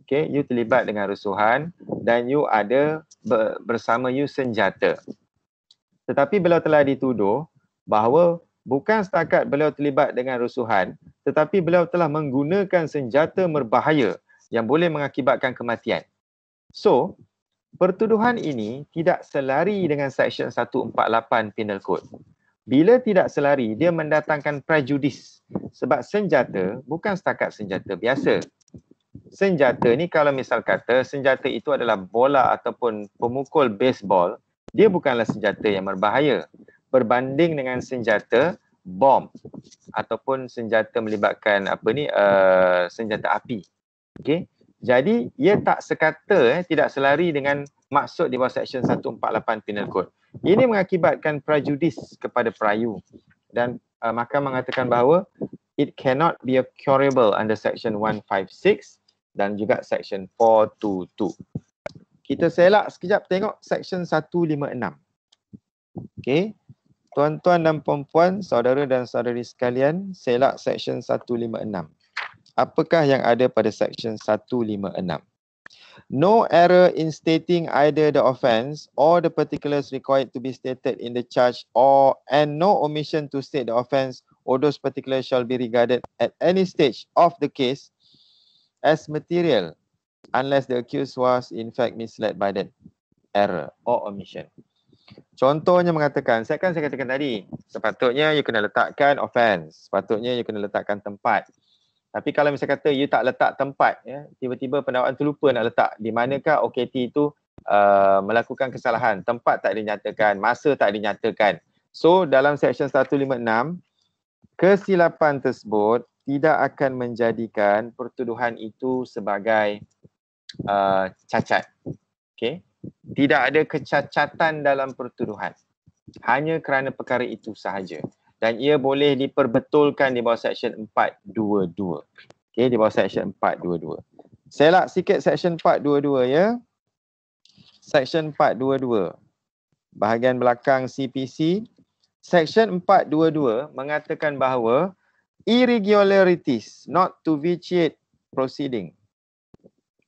Okay, you terlibat dengan rusuhan dan you ada bersama you senjata. Tetapi beliau telah dituduh bahawa bukan setakat beliau terlibat dengan rusuhan, tetapi beliau telah menggunakan senjata berbahaya yang boleh mengakibatkan kematian. So, pertuduhan ini tidak selari dengan section 148 Penal Code. Bila tidak selari, dia mendatangkan prejudis. Sebab senjata bukan setakat senjata biasa. Senjata ni kalau misal kata senjata itu adalah bola ataupun pemukul baseball, dia bukanlah senjata yang berbahaya berbanding dengan senjata bom ataupun senjata melibatkan senjata api. Okey. Jadi ia tak sekata tidak selari dengan maksud di bawah section 148 Penal Code. Ini mengakibatkan prejudis kepada perayu dan mahkamah mengatakan bahawa it cannot be curable under section 156 dan juga section 422. Kita selak sekejap tengok section 156. Okey. Tuan-tuan dan puan-puan, saudara dan saudari sekalian, selak section 156. Apakah yang ada pada section 156? No error in stating either the offence or the particulars required to be stated in the charge and no omission to state the offence or those particulars shall be regarded at any stage of the case as material unless the accused was in fact misled by that error or omission. Contohnya mengatakan, saya katakan tadi, sepatutnya you kena letakkan offence, sepatutnya you kena letakkan tempat. Tapi kalau misalnya kata you tak letak tempat, tiba-tiba pendakwaan terlupa nak letak di manakah OKT itu melakukan kesalahan, tempat tak dinyatakan, masa tak dinyatakan. So dalam Seksyen 156, kesilapan tersebut tidak akan menjadikan pertuduhan itu sebagai cacat. Okay? Tidak ada kecacatan dalam pertuduhan. Hanya kerana perkara itu sahaja. Dan ia boleh diperbetulkan di bawah Seksyen 422. Okay, di bawah Seksyen 422. Selak sikit Seksyen 422 ya. Seksyen 422. Bahagian belakang CPC. Seksyen 422 mengatakan bahawa irregularities not to vitiate proceeding.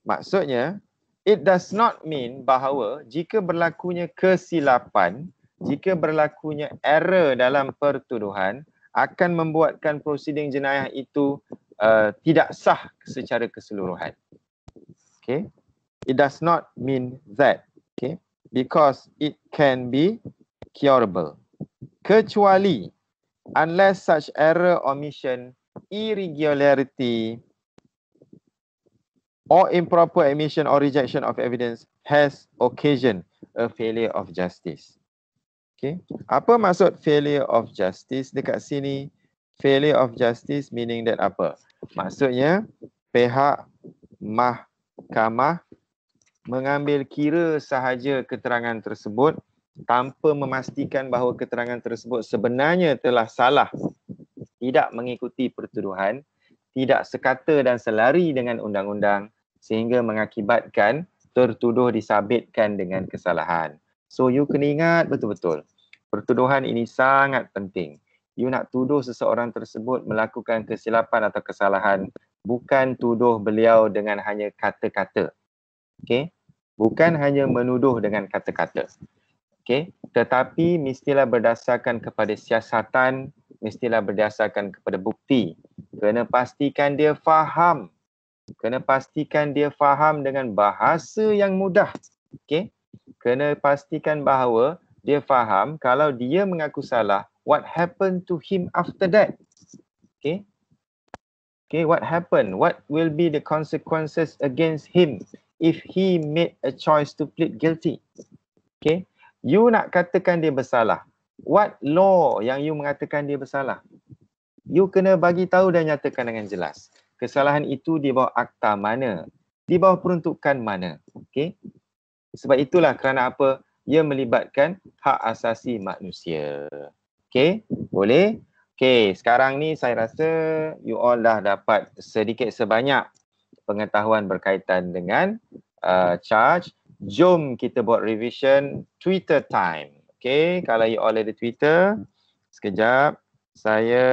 Maksudnya, it does not mean bahawa jika berlakunya kesilapan, jika berlakunya error dalam pertuduhan akan membuatkan prosiding jenayah itu tidak sah secara keseluruhan. Okay? It does not mean that. Okay? Because it can be curable. Kecuali unless such error, omission, irregularity or improper admission or rejection of evidence has occasioned a failure of justice. Okay. Apa maksud failure of justice dekat sini? Failure of justice meaning that apa? Maksudnya pihak mahkamah mengambil kira sahaja keterangan tersebut tanpa memastikan bahawa keterangan tersebut sebenarnya telah salah, tidak mengikuti pertuduhan, tidak sekata dan selari dengan undang-undang, sehingga mengakibatkan tertuduh disabitkan dengan kesalahan. So you kena ingat betul-betul, pertuduhan ini sangat penting. You nak tuduh seseorang tersebut melakukan kesilapan atau kesalahan, bukan tuduh beliau dengan hanya kata-kata. Okay? Bukan hanya menuduh dengan kata-kata. Okay? Tetapi mestilah berdasarkan kepada siasatan, mestilah berdasarkan kepada bukti. Kena pastikan dia faham. Kena pastikan dia faham dengan bahasa yang mudah. Okay? Kena pastikan bahawa dia faham kalau dia mengaku salah, what happened to him after that? Okay? Okay, what happened? What will be the consequences against him if he made a choice to plead guilty? Okay? You nak katakan dia bersalah. What law yang you mengatakan dia bersalah? You kena bagi tahu dan nyatakan dengan jelas. Kesalahan itu di bawah akta mana? Di bawah peruntukan mana? Okay? Sebab itulah kerana apa? Ia melibatkan hak asasi manusia. Okay? Boleh? Okay, sekarang ni saya rasa you all dah dapat sedikit sebanyak pengetahuan berkaitan dengan charge. Jom kita buat revision Twitter time. Okay, kalau you all ada Twitter, sekejap saya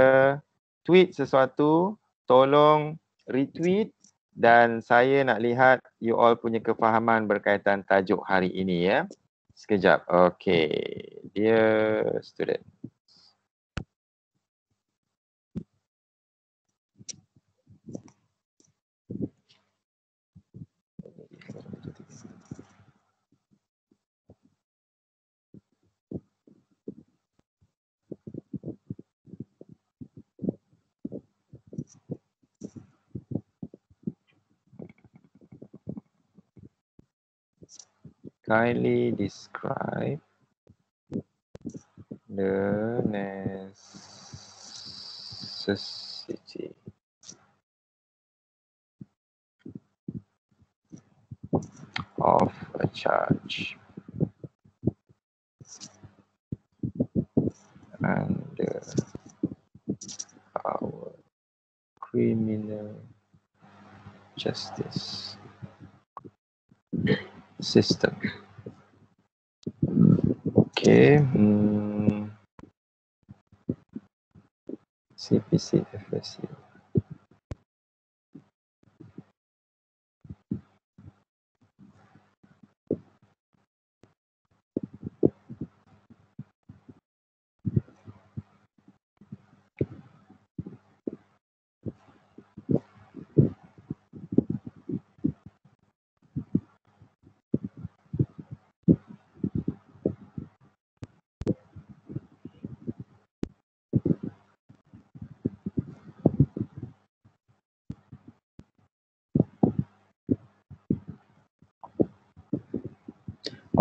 tweet sesuatu, tolong retweet dan saya nak lihat you all punya kefahaman berkaitan tajuk hari ini ya. Sekejap. Okay, dear student. Kindly describe the necessity of a charge under our criminal justice system. Okay. CPC FSU.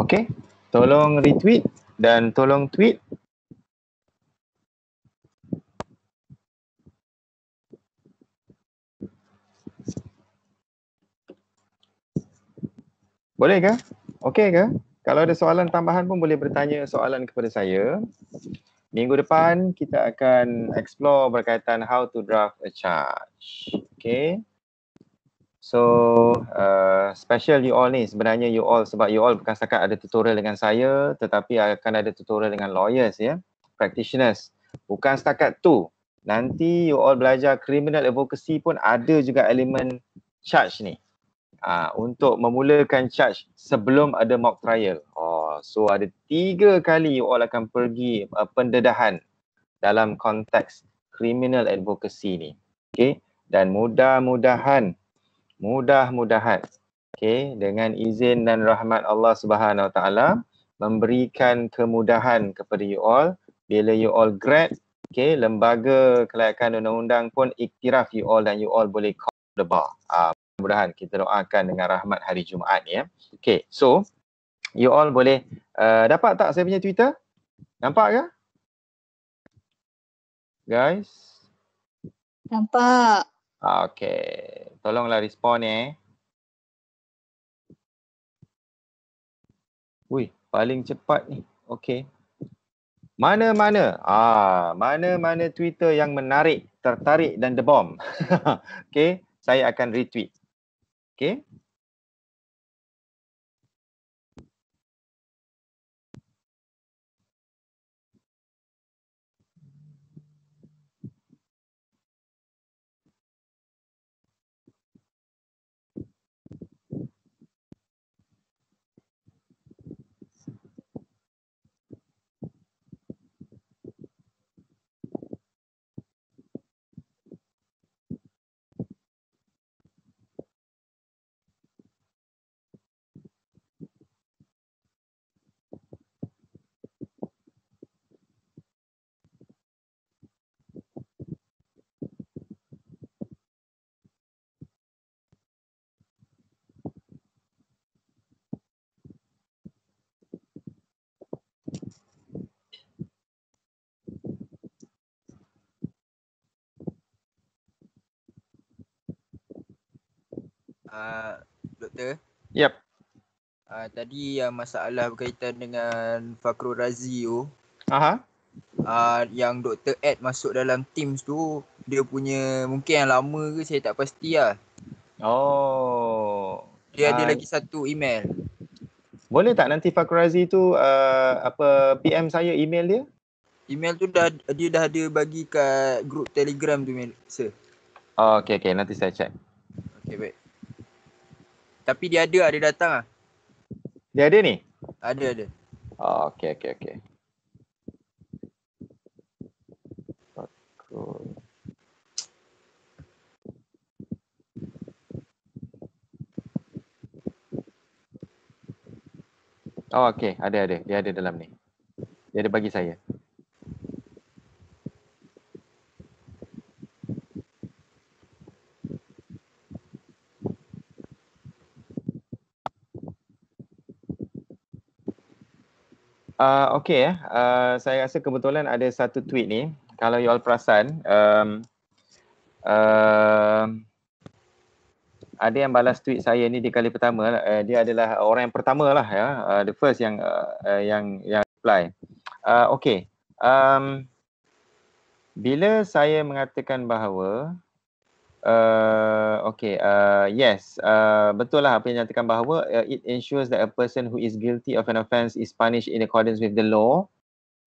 Okay, tolong retweet dan tolong tweet. Boleh ke? Okey ke? Kalau ada soalan tambahan pun boleh bertanya soalan kepada saya. Minggu depan kita akan explore berkaitan how to draft a charge. Okay. So, special you all ni sebenarnya you all, sebab you all bukan setakat ada tutorial dengan saya, tetapi akan ada tutorial dengan lawyers ya, practitioners. Bukan setakat tu, nanti you all belajar criminal advocacy pun ada juga elemen charge ni. Untuk memulakan charge sebelum ada mock trial. So ada 3 kali you all akan pergi pendedahan dalam konteks criminal advocacy ni. Okay, dan mudah-mudahan okay, dengan izin dan rahmat Allah Subhanahu Wa Taala memberikan kemudahan kepada you all bila you all grad, okay, lembaga kelayakan undang-undang pun iktiraf you all dan you all boleh call the bar. Mudah-mudahan kita doakan dengan rahmat hari Jumaat ni ya. Okay, so you all boleh dapat tak saya punya Twitter? Nampak ke? Guys? Nampak. Okay, tolonglah respon Wih, paling cepat ni. Okay. Mana-mana Twitter yang menarik, tertarik dan debom. Okay, saya akan retweet. Okay. Doktor. Yep. Tadi yang masalah berkaitan dengan Fakhrul Razi tu, yang Doktor add masuk dalam Teams tu, dia punya mungkin yang lama ke saya tak pasti lah. Dia ada lagi satu email. Boleh tak nanti Fakhrul Razi tu PM saya email dia? Email tu dia dah ada bagi kat grup Telegram tu, sir. Okay, nanti saya check. Okay, baik. Tapi dia datang lah. Dia ada ni? Ada. Okay. Okay, ada. Dia ada dalam ni. Dia ada bagi saya. Okay, saya rasa kebetulan ada satu tweet ni. Kalau you all perasan, ada yang balas tweet saya ni di kali pertama. Dia adalah orang yang pertama lah ya, the first yang reply. Okay, bila saya mengatakan bahawa yes, betul lah apa yang nyatakan bahawa it ensures that a person who is guilty of an offence is punished in accordance with the law.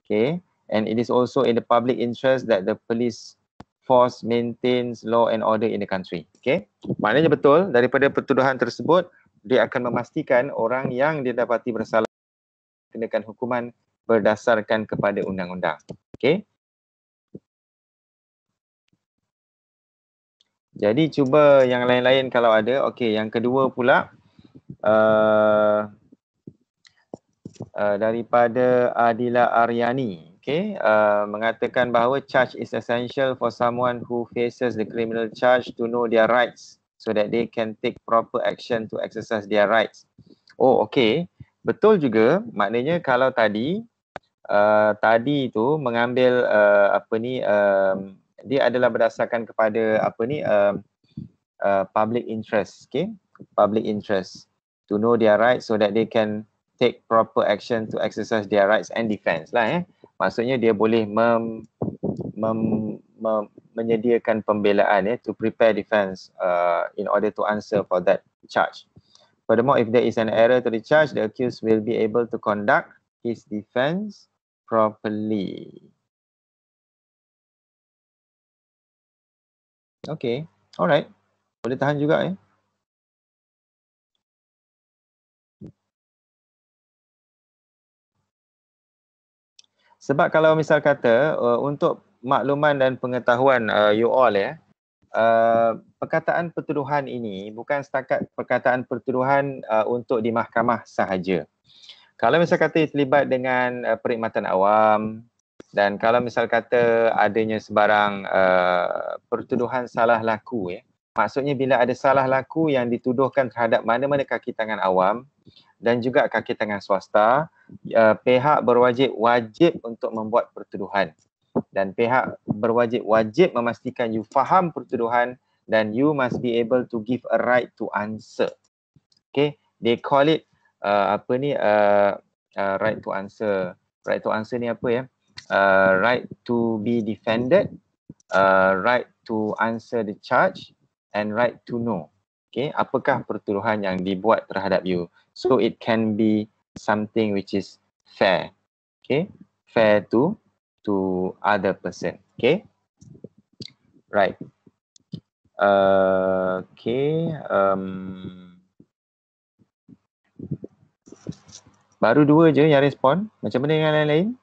Okay, and it is also in the public interest that the police force maintains law and order in the country. Okay, maknanya betul daripada pertuduhan tersebut dia akan memastikan orang yang didapati bersalah kenakan hukuman berdasarkan kepada undang-undang. Okay. Jadi cuba yang lain-lain kalau ada. Okey, yang kedua pula daripada Adila Aryani. Okey, mengatakan bahawa charge is essential for someone who faces the criminal charge to know their rights so that they can take proper action to exercise their rights. Oh, okey. betul juga, maknanya kalau tadi itu mengambil dia adalah berdasarkan kepada public interest, okay? Public interest to know their rights so that they can take proper action to exercise their rights and defense lah. Maksudnya dia boleh menyediakan pembelaan to prepare defense in order to answer for that charge. Furthermore, if there is an error to the charge, the accused will be able to conduct his defense properly. Okay, alright. Boleh tahan juga Sebab kalau misal kata untuk makluman dan pengetahuan you all perkataan pertuduhan ini bukan setakat perkataan pertuduhan untuk di mahkamah sahaja. Kalau misal kata terlibat dengan perkhidmatan awam dan kalau misal kata adanya sebarang pertuduhan salah laku maksudnya bila ada salah laku yang dituduhkan terhadap mana-mana kaki tangan awam dan juga kaki tangan swasta, pihak wajib untuk membuat pertuduhan dan pihak wajib memastikan you faham pertuduhan dan you must be able to give a right to answer. Okay, they call it right to answer. Right to answer ni apa right to be defended, right to answer the charge and right to know. Okay, apakah pertuduhan yang dibuat terhadap you? So it can be something which is fair. Okay, fair to other person. Okay, right. Okay. Baru 2 je yang respon. Macam mana dengan lain-lain?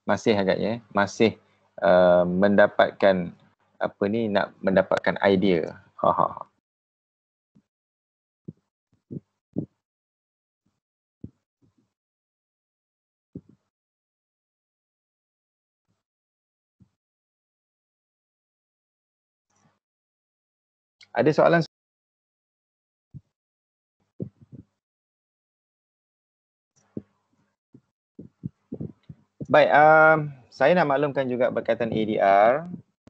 Masih agaknya masih mendapatkan nak mendapatkan idea. Ada soalan? Baik, saya nak maklumkan juga berkaitan ADR.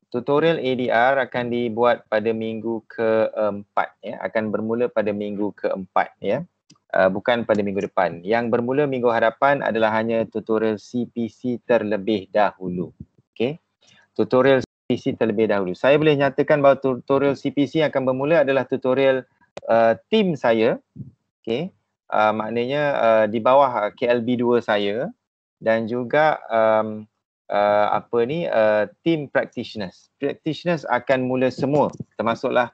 Tutorial ADR akan dibuat pada minggu keempat akan bermula pada minggu keempat bukan pada minggu depan. Yang bermula minggu hadapan adalah hanya tutorial CPC terlebih dahulu. Okey. Tutorial CPC terlebih dahulu. Saya boleh nyatakan bahawa tutorial CPC akan bermula adalah tutorial tim saya. Okey. Maknanya di bawah KLB2 saya dan juga team practitioners. Practitioners akan mula semua termasuklah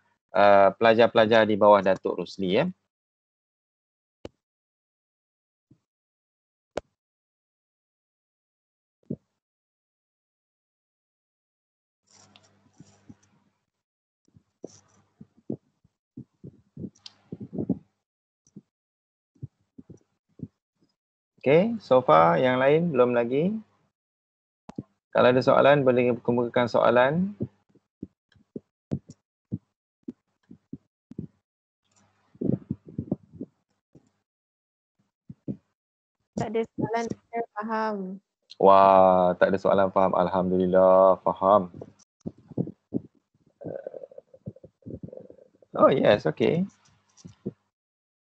pelajar-pelajar di bawah Datuk Rosli Okay, so far yang lain belum lagi. Kalau ada soalan boleh kemukakan soalan. Tak ada soalan, saya faham. Wah, tak ada soalan, faham. Alhamdulillah, faham. Oh yes, okay.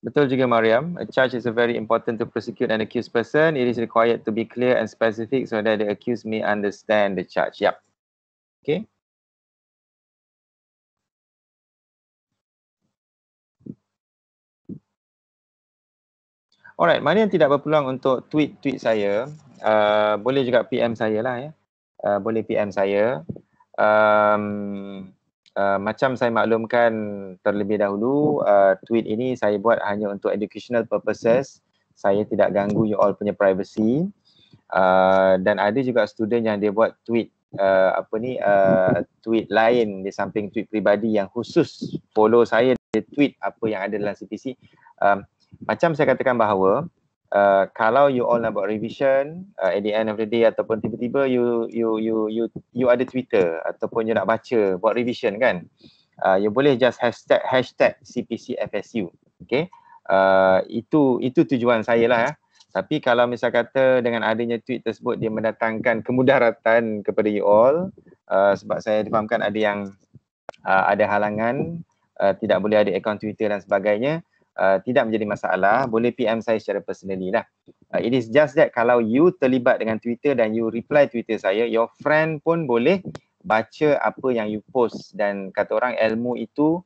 Betul juga Mariam. A charge is a very important to prosecute an accused person. It is required to be clear and specific so that the accused may understand the charge. Yep. Okay. Alright, mana yang tidak berpeluang untuk tweet saya, boleh juga PM saya lah boleh PM saya. Macam saya maklumkan terlebih dahulu, tweet ini saya buat hanya untuk educational purposes. Saya tidak ganggu you all punya privacy. Dan ada juga student yang dia buat tweet tweet lain di samping tweet peribadi yang khusus follow saya, dia tweet apa yang ada dalam CPC. Macam saya katakan bahawa kalau you all nak buat revision at the end of the day ataupun tiba-tiba you ada Twitter ataupun you nak baca buat revision kan, you boleh just hashtag CPC-FSU. Okay. Itu tujuan saya lah. Tapi kalau misal kata dengan adanya tweet tersebut dia mendatangkan kemudaratan kepada you all, sebab saya difahamkan ada yang ada halangan, tidak boleh ada akaun Twitter dan sebagainya, tidak menjadi masalah, boleh PM saya secara personally lah. It is just that kalau you terlibat dengan Twitter dan you reply Twitter saya, your friend pun boleh baca apa yang you post. Dan kata orang ilmu itu,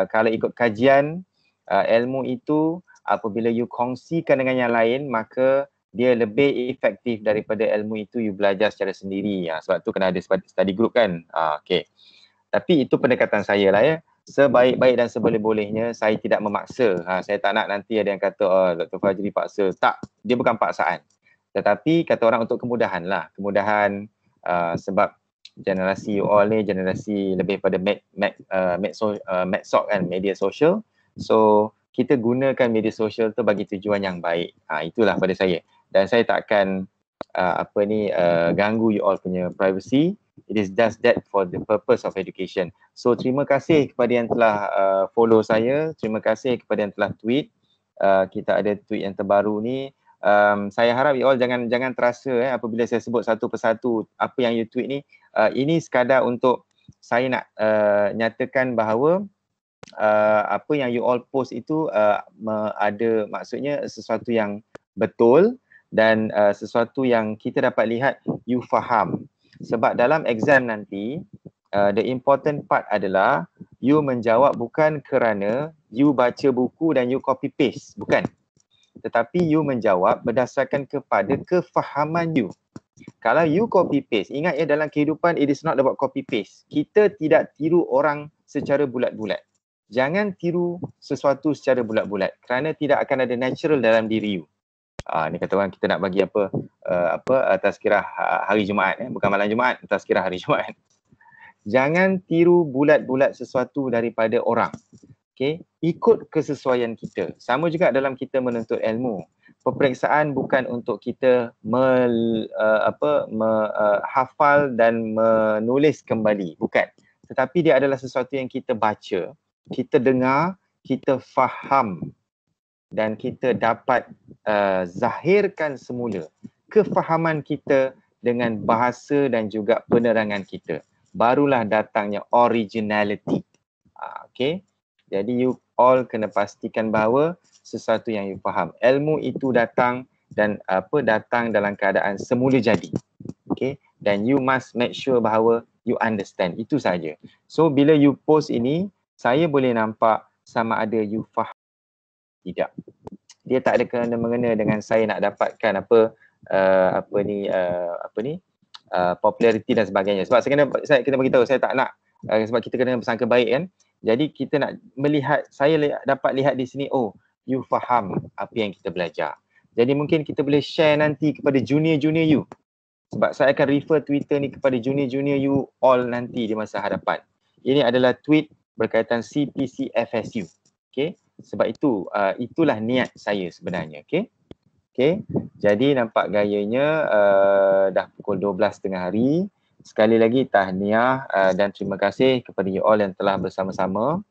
kalau ikut kajian, ilmu itu apabila you kongsikan dengan yang lain, maka dia lebih efektif daripada ilmu itu you belajar secara sendiri. Sebab tu kena ada study group kan. Okay. Tapi itu pendekatan saya lah ya. Sebaik-baik dan seboleh-bolehnya saya tidak memaksa. Saya tak nak nanti ada yang kata Dr. Fajri paksa. Tak, dia bukan paksaan. Tetapi kata orang untuk kemudahan lah. Kemudahan sebab generasi you all ni generasi lebih pada medsos kan, media sosial. So kita gunakan media sosial tu bagi tujuan yang baik. Itulah pada saya. Dan saya tak akan ganggu you all punya privacy. It is just that for the purpose of education. So terima kasih kepada yang telah follow saya. Terima kasih kepada yang telah tweet. Kita ada tweet yang terbaru ni. Saya harap you all jangan terasa apabila saya sebut satu persatu apa yang you tweet ni. Ini sekadar untuk saya nak nyatakan bahawa apa yang you all post itu ada maksudnya sesuatu yang betul dan sesuatu yang kita dapat lihat you faham. Sebab dalam exam nanti the important part adalah you menjawab bukan kerana you baca buku dan you copy paste, bukan. Tetapi you menjawab berdasarkan kepada kefahaman you. Kalau you copy paste, ingat ya dalam kehidupan it is not about copy paste. Kita tidak tiru orang secara bulat-bulat. Jangan tiru sesuatu secara bulat-bulat kerana tidak akan ada natural dalam diri you. Ni kata orang kita nak bagi tazkirah hari Jumaat, bukan malam Jumaat, tazkirah hari Jumaat. Jangan tiru bulat-bulat sesuatu daripada orang. Okay? Ikut kesesuaian kita. Sama juga dalam kita menuntut ilmu. Peperiksaan bukan untuk kita hafal dan menulis kembali, bukan. Tetapi dia adalah sesuatu yang kita baca, kita dengar, kita faham dan kita dapat zahirkan semula kefahaman kita dengan bahasa dan juga penerangan kita. Barulah datangnya originality. Okay. Jadi you all kena pastikan bahawa sesuatu yang you faham. Ilmu itu datang dan datang dalam keadaan semula jadi. Okay. Dan you must make sure bahawa you understand. Itu saja. So bila you post ini, saya boleh nampak sama ada you faham tidak. Dia tak ada kena-mengena dengan saya nak dapatkan populariti dan sebagainya. Sebab saya kena beritahu saya tak nak sebab kita kena bersangka baik kan. Jadi kita nak melihat, saya dapat lihat di sini, oh you faham apa yang kita belajar. Jadi mungkin kita boleh share nanti kepada junior-junior you. Sebab saya akan refer Twitter ni kepada junior-junior you all nanti di masa hadapan. Ini adalah tweet berkaitan CPC FSU. Okay. Sebab itu, itulah niat saya sebenarnya. Okay. Okay. Jadi nampak gayanya dah pukul 12.30 hari. Sekali lagi tahniah dan terima kasih kepada you all yang telah bersama-sama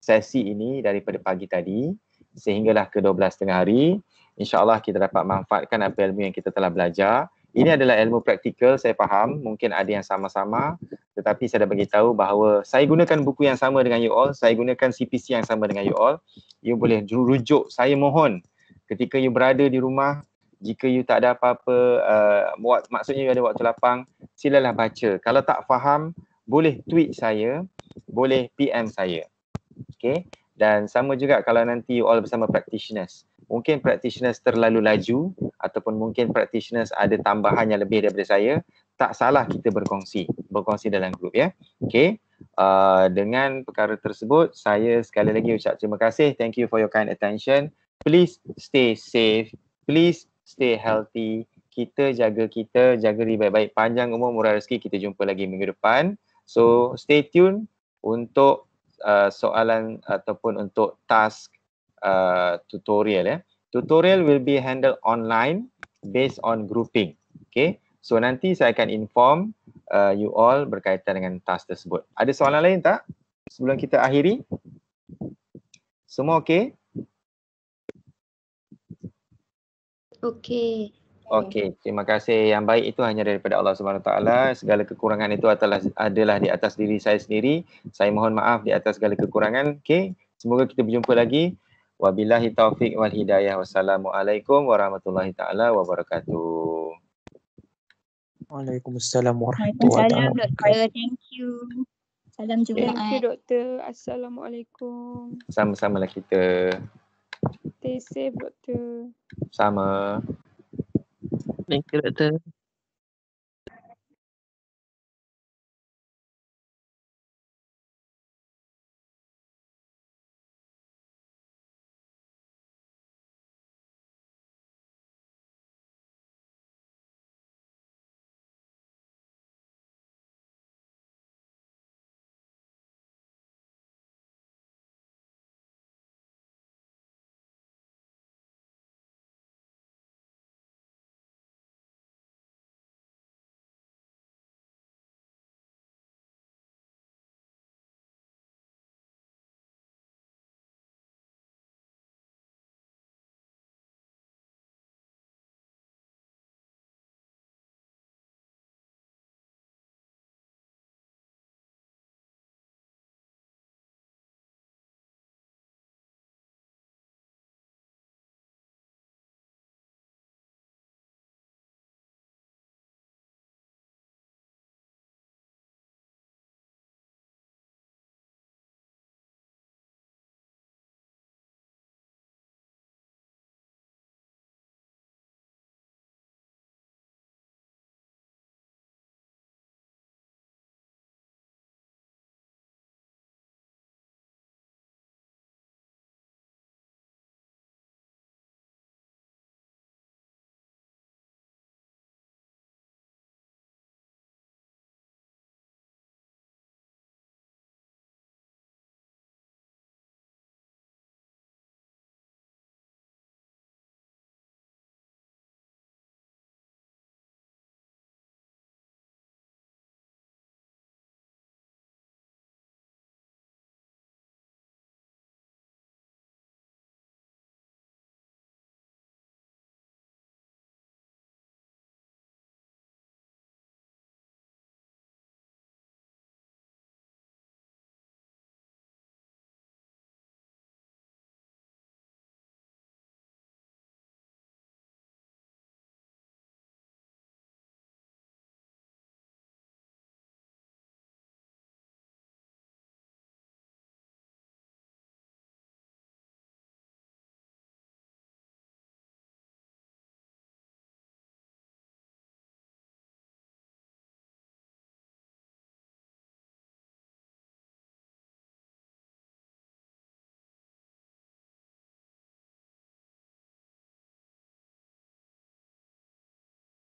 sesi ini daripada pagi tadi sehinggalah ke 12.30 hari. InsyaAllah kita dapat manfaatkan apa ilmu yang kita telah belajar. Ini adalah ilmu praktikal, saya faham. Mungkin ada yang sama-sama. Tetapi saya dah beritahu bahawa saya gunakan buku yang sama dengan you all. Saya gunakan CPC yang sama dengan you all. You boleh rujuk. Saya mohon ketika you berada di rumah, jika you tak ada apa-apa, maksudnya you ada waktu lapang, silalah baca. Kalau tak faham, boleh tweet saya, boleh PM saya. Okay. Dan sama juga kalau nanti you all bersama practitioners. Mungkin practitioners terlalu laju ataupun mungkin practitioners ada tambahan yang lebih daripada saya. Tak salah kita berkongsi dalam grup ya. Okay. Dengan perkara tersebut, saya sekali lagi ucap terima kasih. Thank you for your kind attention. Please stay safe. Please stay healthy. Kita jaga diri baik-baik. Panjang umur, murah rezeki. Kita jumpa lagi minggu depan. So stay tune untuk soalan ataupun untuk task tutorial ya. Tutorial will be handled online based on grouping. Okay. So nanti saya akan inform you all berkaitan dengan task tersebut. Ada soalan lain tak sebelum kita akhiri? Semua okey? Okey. Okey, terima kasih. Yang baik itu hanya daripada Allah Subhanahu Wa Taala. Segala kekurangan itu adalah di atas diri saya sendiri. Saya mohon maaf di atas segala kekurangan. Okey, semoga kita berjumpa lagi. Wabillahi taufiq wal hidayah. Wassalamualaikum warahmatullahi taala wabarakatuh. Waalaikumsalam warahmatullahi Waalaikumsalam wabarakatuh. doktor. Thank you. Salam Okay. Thank you Jumaat. doktor. Assalamualaikum. Sama-samalah kita. Stay safe doktor. Sama. Thank you, doktor.